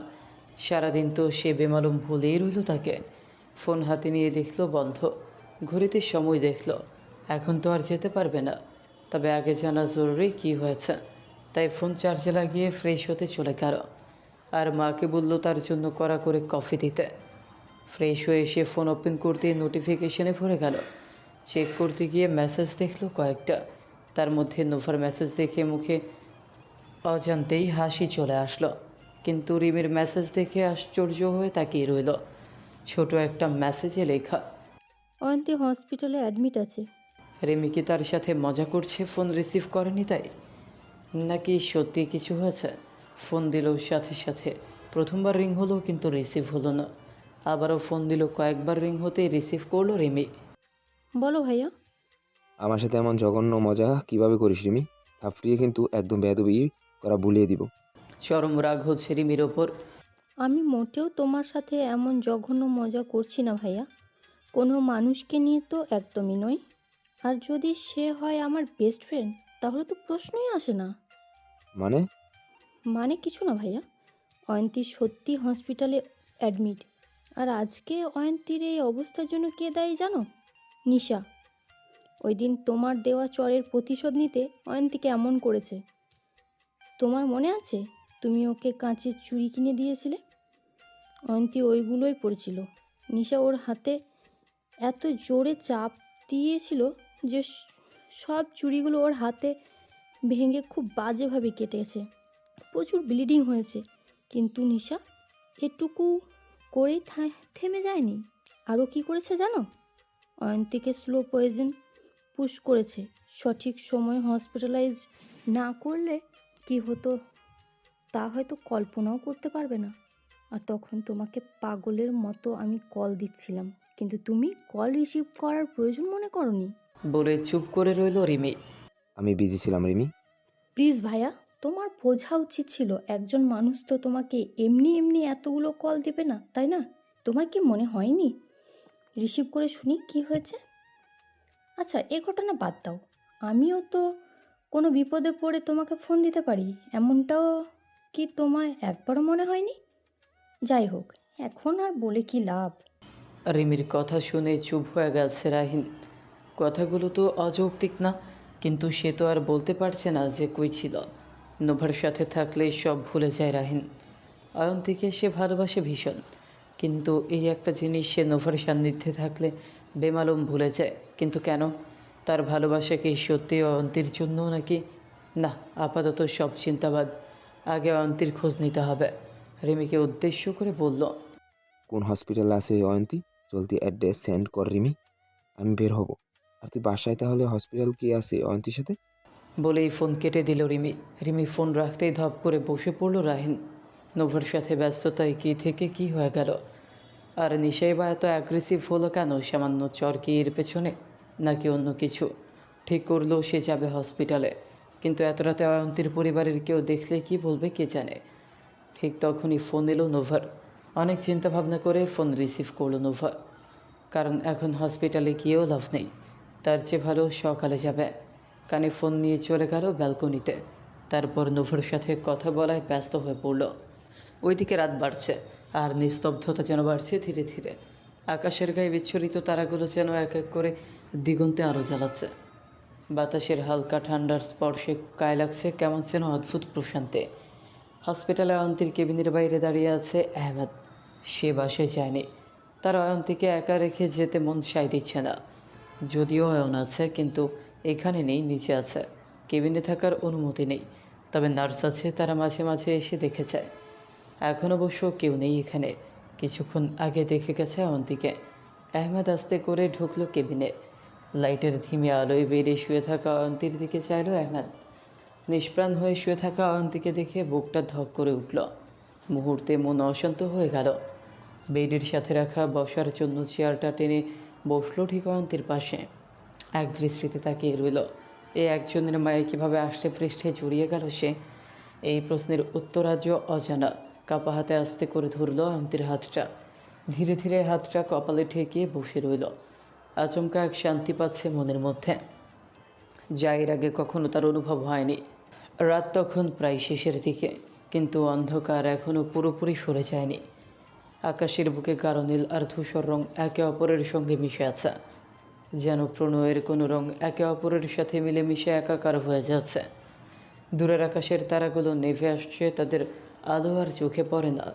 সারাদিন তো সে বেমালুম ভুলেই রইল তাকে। ফোন হাতে নিয়ে দেখলো বন্ধ। ঘড়িতে সময় দেখলো, এখন তো আর যেতে পারবে না। তবে আগে জানা জরুরি কী হয়েছে। তাই ফোন চার্জে লাগিয়ে ফ্রেশ হতে চলে গেল। আর মাকে বলল তার জন্য কড়া করে কফি দিতে। ফ্রেশ হয়ে এসে ফোন ওপেন করতে নোটিফিকেশনে ভরে গেল। চেক করতে গিয়ে মেসেজ দেখলো কয়েকটা। তার মধ্যে নোভার মেসেজ দেখে মুখে অজান্তেই হাসি চলে আসলো। কিন্তু রিমির মেসেজ দেখে আশ্চর্য হয়ে তাকিয়ে রইল। ছোট একটা মেসেজে লেখা, অয়ন্তী হসপিটালে অ্যাডমিট আছে। রিমি কি তার সাথে মজা করছে ফোন রিসিভ করেনি তাই, নাকি সত্যি কিছু হয়েছে? ফোন দিল সাথে সাথে। প্রথমবার রিং হলো কিন্তু রিসিভ হলো না। আবারও ফোন দিল, কয়েকবার রিং হতেই রিসিভ করলো রিমি। বলো ভাইয়া। আমার সাথে এমন জঘন্য মজা কিভাবে করিস রিমি? থাপড়িয়ে কিন্তু একদম বেয়াদবি করা ভুলিয়ে দিব। চরম রাগ হচ্ছে রিমির ওপর। আমি মোটেও তোমার সাথে এমন জঘন্য মজা করছি না ভাইয়া। কোনো মানুষকে নিয়ে তো একদমই নয়। আর যদি সে হয় আমার বেস্ট ফ্রেন্ড, তাহলে তো প্রশ্নই আসে না। মানে কিছু না ভাইয়া। অয়ন্তী সত্যি হসপিটালে অ্যাডমিট। আর আজকে অয়ন্তীর এই অবস্থার জন্য কে দায়ী জানো? নিশা। ওই দিন তোমার দেওয়া চরের প্রতিশোধ নিতে অয়ন্তীকে এমন করেছে। তোমার মনে আছে তুমি ওকে কাঁচের চুড়ি কিনে দিয়েছিলে? অয়ন্তী ওইগুলোই পড়েছিল। নিশা ওর হাতে এত জোরে চাপ দিয়েছিল যে সব চুড়িগুলো ওর হাতে ভেঙে খুব বাজেভাবে কেটেছে। প্রচুর ব্লিডিং হয়েছে। কিন্তু নিশা এটুকু করেই থেমে যায়নি। আরও কি করেছে জানো? অয়ন্তীকে স্লো পয়জন পুশ করেছে। সঠিক সময়ে হসপিটালাইজ না করলে কি হতো তা হয়তো কল্পনাও করতে পারবে না। আর তখন তোমাকে পাগলের মতো আমি কল দিচ্ছিলাম, কিন্তু তুমি কল রিসিভ করার প্রয়োজন মনে করনি। বলে চুপ করে রইল রিমি। আমি বিজি ছিলাম রিমি। প্লিজ ভাইয়া, তোমার বোঝা উচিত ছিল একজন মানুষ তো তোমাকে এমনি এমনি এতগুলো কল দেবে না, তাই না? তোমার কি মনে হয়নি? রিসিভ করে শুনি কি হয়েছে। আচ্ছা, এ ঘটনা বাদ দাও। আমিও তো কোনো বিপদে পড়ে তোমাকে ফোন দিতে পারি, এমনটাও কি তোমায় একবারও মনে হয়নি? যাই হোক, এখন আর বলে কি লাভ। রিমির কথা শুনে চুপ হয়ে গেছে রাহিন। কথাগুলো তো অযৌক্তিক না, কিন্তু সে তো আর বলতে পারছে না যে কই ছিল। নোভার সাথে থাকলে সব ভুলে যায় রাহিন। অয়ন্তীকে সে ভালোবাসে ভীষণ, কিন্তু এই একটা জিনিস সে নোভার সান্নিধ্যে থাকলে বেমালুম ভুলে যায়। কিন্তু কেন? তার ভালোবাসা কি সত্যি অয়ন্তীর জন্য নাকি? না, আপাতত সব চিন্তাবাদ। আগে অয়ন্তীর খোঁজ নিতে হবে। রিমিকে উদ্দেশ্য করে বলল, কোন হসপিটাল আছে অয়ন্তী? জলদি অ্যাড্রেস সেন্ড কর রিমি, আমি বের হব। আর তুই বাসায় তাহলে হসপিটাল কি আছে অয়ন্তীর সাথে? বলেই ফোন কেটে দিল রিমি। রিমি ফোন রাখতেই ধপ করে বসে পড়ল রাহিন। নোভার সাথে ব্যস্ততায় কী থেকে কি হয়ে গেল। আর নিশাই বা এত অ্যাগ্রেসিভ হলো কেন? সামান্য চরকি এর পেছনে, নাকি অন্য কিছু? ঠিক করলো সে যাবে হসপিটালে, কিন্তু এত রাতে অয়ন্তীর পরিবারের কেউ দেখলে কি বলবে কে জানে। ঠিক তখনই ফোন এলো নোভার। অনেক চিন্তা ভাবনা করে ফোন রিসিভ করলো নোভা। কারণ এখন হসপিটালে গিয়েও লাভ নেই, তার চেয়ে ভালো সকালে যাবে। কানে ফোন নিয়ে চলে গেল ব্যালকনিতে। তারপর নোভার সাথে কথা বলায় ব্যস্ত হয়ে পড়ল। ওইদিকে রাত বাড়ছে, আর নিস্তব্ধতা যেন বাড়ছে ধীরে ধীরে। আকাশের গায়ে বিচ্ছুরিত তারাগুলো যেন এক এক করে দিগন্তে আলো জ্বালাচ্ছে। বাতাসের হালকা ঠান্ডার স্পর্শে গায়ে লাগছে কেমন যেন অদ্ভুত প্রশান্তি। হসপিটালে অয়ন্তীর কেবিনের বাইরে দাঁড়িয়ে আছে আহমেদ। সে বাসায় যায়নি। তার অয়ন্তীকে একা রেখে যেতে মন সায় দিচ্ছে না। যদিও অয়ন আছে, কিন্তু এখানে নেই, নিচে আছে। কেবিনে থাকার অনুমতি নেই, তবে নার্স আছে, তারা মাঝে মাঝে এসে দেখে যায়। এখন অবশ্য কেউ নেই এখানে। কিছুক্ষণ আগে দেখে গেছে অয়ন্তীকে। আহমেদ আস্তে করে ঢুকলো কেবিনে। লাইটের ধিমে আলোয় বেরিয়ে শুয়ে থাকা অয়ন্তীর দিকে চাইল আহমেদ। নিষ্প্রাণ হয়ে শুয়ে থাকা অয়ন্তীকে দেখে বুকটা ধক করে উঠল। মুহূর্তে মন অশান্ত হয়ে গেল। বেডের সাথে রাখা বসার জন্য চেয়ারটা টেনে বসলো ঠিক অয়ন্তীর পাশে। এক দৃষ্টিতে তাকিয়ে রইল। এই একজনের মায়ে কীভাবে আষ্টে পৃষ্ঠে জড়িয়ে গেল সে? এই প্রশ্নের উত্তর আজও অজানা। কাপা হাতে আস্তে করে ধরল অয়ন্তীর হাতটা। ধীরে ধীরে হাতটা কপালে ঠেকিয়ে বসে রইল। আচমকা এক শান্তি পাচ্ছে মনের মধ্যে, যা এর আগে কখনো তার অনুভব হয়নি। রাত তখন প্রায় শেষের দিকে, কিন্তু অন্ধকার এখনও পুরোপুরি সরে যায়নি। আকাশের বুকে গাঢ় নীল আর ধূসর রং একে অপরের সঙ্গে মিশে আছে, যেন প্রণয়ের কোনো রং একে অপরের সাথে মিলেমিশে একাকার হয়ে যাচ্ছে। দূরের আকাশের তারাগুলো নেভে আসছে, তাদের আলো আর চোখে পড়ে না।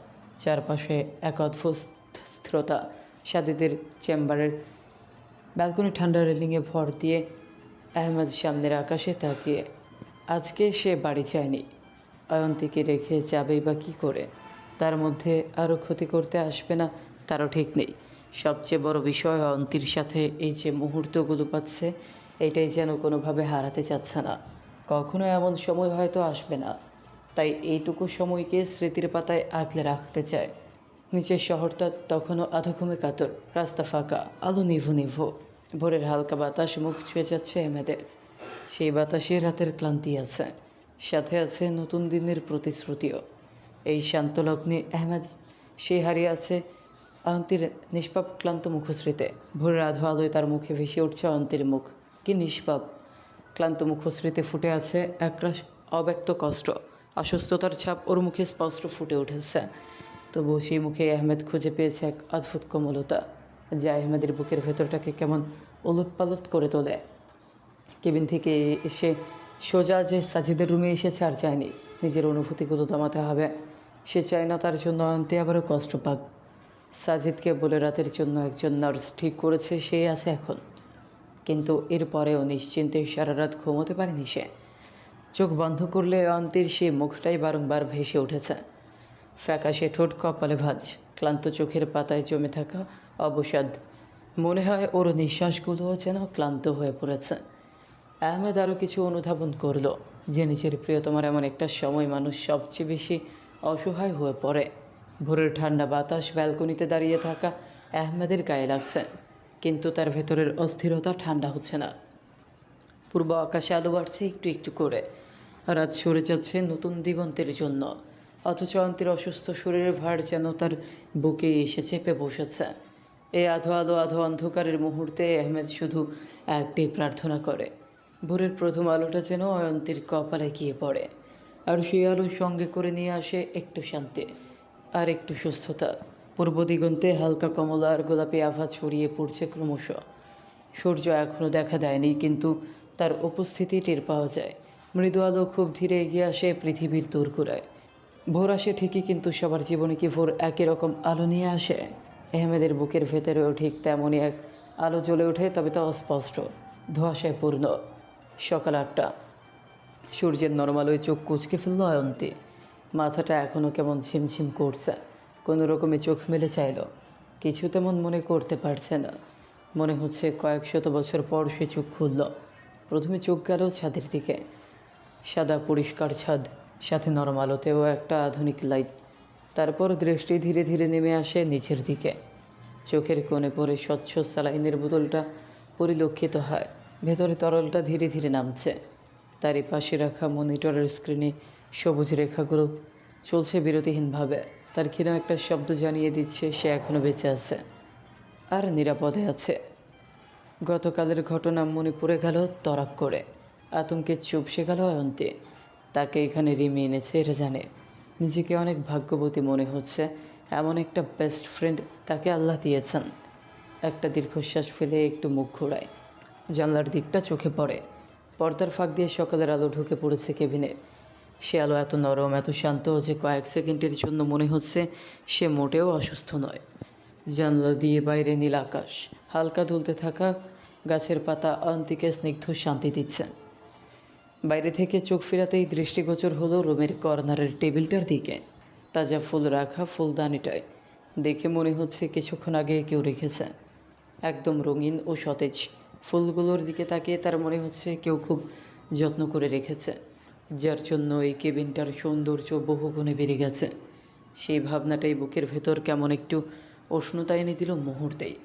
চারপাশে এক অদ্ভুত স্থিরতা। সাদিদের চেম্বারের ব্যালকনি ঠান্ডা রেলিংয়ে ভর দিয়ে আহমেদ সামনের আকাশে তাকিয়ে। আজকে সে বাড়ি যায়নি। অয়ন্তীকে রেখে যাবেই বা কী করে? তার মধ্যে আরও ক্ষতি করতে আসবে না তারও ঠিক নেই। সবচেয়ে বড় বিষয়, অয়ন্তীর সাথে এই যে মুহূর্তগুলো পাচ্ছে, এটাই যেন কোনোভাবে হারাতে চাচ্ছে না। কখনো এমন সময় হয়তো আসবে না, তাই এইটুকু সময়কে স্মৃতির পাতায় আগলে রাখতে চায়। নিচের শহরটা তখনও আধঘুমে কাতর, রাস্তা ফাঁকা, আলো নিভু নিভু। ভোরের হালকা বাতাস মুখ ছুঁয়ে যাচ্ছে আহমেদের। সেই বাতাসে রাতের ক্লান্তি আছে, সাথে আছে নতুন দিনের প্রতিশ্রুতিও। এই শান্ত লগ্নে আহমেদ সে হারিয়ে আছে অয়ন্তীর নিষ্পাপ ক্লান্ত মুখশ্রীতে। ভোরের আধো আলোয় তার মুখে ভেসে উঠছে অয়ন্তীর মুখ। কি নিষ্পাপ ক্লান্ত মুখশ্রীতে ফুটে আছে একরাশ অব্যক্ত কষ্ট। অসুস্থতার ছাপ ওর মুখে স্পষ্ট ফুটে উঠেছে। তবুও সেই মুখে আহমেদ খুঁজে পেয়েছে এক অদ্ভুত কোমলতা, যা আহমেদের বুকের ভেতরটাকে কেমন উলটপালট করে তোলে। কেবিন থেকে এসে সোজা যে সাজিদের রুমে এসেছে আর চায়নি। নিজের অনুভূতিগুলো দমাতে হবে। সে চায় না তার জন্য অয়ন্তী আবারও কষ্ট পাক। সাজিদকে বলে রাতের জন্য একজন নার্স ঠিক করেছে, সেই আছে এখন। কিন্তু এরপরেও নিশ্চিন্তে সারা রাত ঘুমোতে পারেনি সে। চোখ বন্ধ করলে অয়ন্তীর সেই মুখটাই বারংবার ভেসে উঠেছে। ফ্যাকাশে ঠোঁট, কপালে ভাঁজ, ক্লান্ত চোখের পাতায় জমে থাকা অবসাদ। মনে হয় ওর নিঃশ্বাসগুলোও যেন ক্লান্ত হয়ে পড়েছে। আহমেদ আরও কিছু অনুধাবন করল যে নিজের প্রিয়তমার এমন একটা সময় মানুষ সবচেয়ে বেশি অসহায় হয়ে পড়ে। ভোরের ঠান্ডা বাতাস ব্যালকনিতে দাঁড়িয়ে থাকা আহমেদের গায়ে লাগছে, কিন্তু তার ভেতরের অস্থিরতা ঠান্ডা হচ্ছে না। পূর্ব আকাশে আলো বাড়ছে একটু একটু করে। রাত সরে যাচ্ছে নতুন দিগন্তের জন্য, অথচ অয়ন্তীর অসুস্থ শরীরের ভার যেন তার বুকে এসে চেপে বসেছে। এই আধো আলো আধো অন্ধকারের মুহূর্তে আহমেদ শুধু একটাই প্রার্থনা করে, ভোরের প্রথম আলোটা যেন অয়ন্তীর কপালে গিয়ে পড়ে, আর সেই আলোর সঙ্গে করে নিয়ে আসে একটু শান্তি আর একটু সুস্থতা। পূর্ব দিগন্তে হালকা কমলা আর গোলাপি আভা ছড়িয়ে পড়ছে ক্রমশ। সূর্য এখনও দেখা দেয়নি, কিন্তু তার উপস্থিতি টের পাওয়া যায়। মৃদু আলো খুব ধীরে এগিয়ে আসে পৃথিবীর দোরগোড়ায়। ভোর আসে ঠিকই, কিন্তু সবার জীবনে কি ভোর একই রকম আলো নিয়ে আসে? আহমেদের বুকের ভেতরেও ঠিক তেমনই এক আলো জ্বলে ওঠে, তবে তা অস্পষ্ট, ধোঁয়াশায় পূর্ণ। সকাল 8টা। সূর্যের নরমালয় চোখ কুঁচকে ফেলল অয়ন্তী। মাথাটা এখনও কেমন ঝিমঝিম করছে। কোনো রকমে চোখ মেলে চাইল, কিছু তেমন মনে করতে পারছে না। মনে হচ্ছে কয়েক শত বছর পর সে চোখ খুলল। প্রথমে চোখ গেল ছাদের দিকে। সাদা পরিষ্কার ছাদ, সাথে নরম আলোতেও একটা আধুনিক লাইট। তারপর দৃষ্টি ধীরে ধীরে নেমে আসে নিচের দিকে। চোখের কোণে পড়ে স্বচ্ছ স্যালাইনের বোতলটা পরিলক্ষিত হয়। ভেতরে তরলটা ধীরে ধীরে নামছে। তারই পাশে রাখা মনিটরের স্ক্রিনে সবুজ রেখাগুলো চলছে বিরতিহীনভাবে। তার ক্ষীণ একটা শব্দ জানিয়ে দিচ্ছে সে এখনও বেঁচে আছে আর নিরাপদে আছে। গতকালের ঘটনা মনে পড়ে গেল তরাক করে। আতঙ্কে চুপসে গেল অয়ন্তী। তাকে এখানে রিমি এনেছে এটা জানে। নিজেকে অনেক ভাগ্যবতী মনে হচ্ছে, এমন একটা বেস্ট ফ্রেন্ড তাকে আল্লাহ দিয়েছেন। একটা দীর্ঘশ্বাস ফেলে একটু মুখ ঘোরায়। জানলার দিকটা চোখে পড়ে। পর্দার ফাঁক দিয়ে সকালের আলো ঢুকে পড়েছে কেবিনে। সে আলো এত নরম, এত শান্ত যে কয়েক সেকেন্ডের জন্য মনে হচ্ছে সে মোটেও অসুস্থ নয়। জানলা দিয়ে বাইরে নীল আকাশ, হালকা দুলতে থাকা গাছের পাতা অয়ন্তীকে স্নিগ্ধ শান্তি দিচ্ছে। বাইরে থেকে চোখ ফেরাতেই দৃষ্টিগোচর হলো রুমের কর্নারের টেবিলটার দিকে। তাজা ফুল রাখা ফুলদানিটায় দেখে মনে হচ্ছে কিছুক্ষণ আগে কেউ রেখেছে। একদম রঙিন ও সতেজ ফুলগুলোর দিকে তাকিয়ে তার মনে হচ্ছে কেউ খুব যত্ন করে রেখেছে, যার জন্য এই কেবিনটার সৌন্দর্য বহুগুণে বেড়ে গেছে। সেই ভাবনাটাই বুকের ভেতর কেমন একটু উষ্ণতা এনে দিল মুহূর্তেই।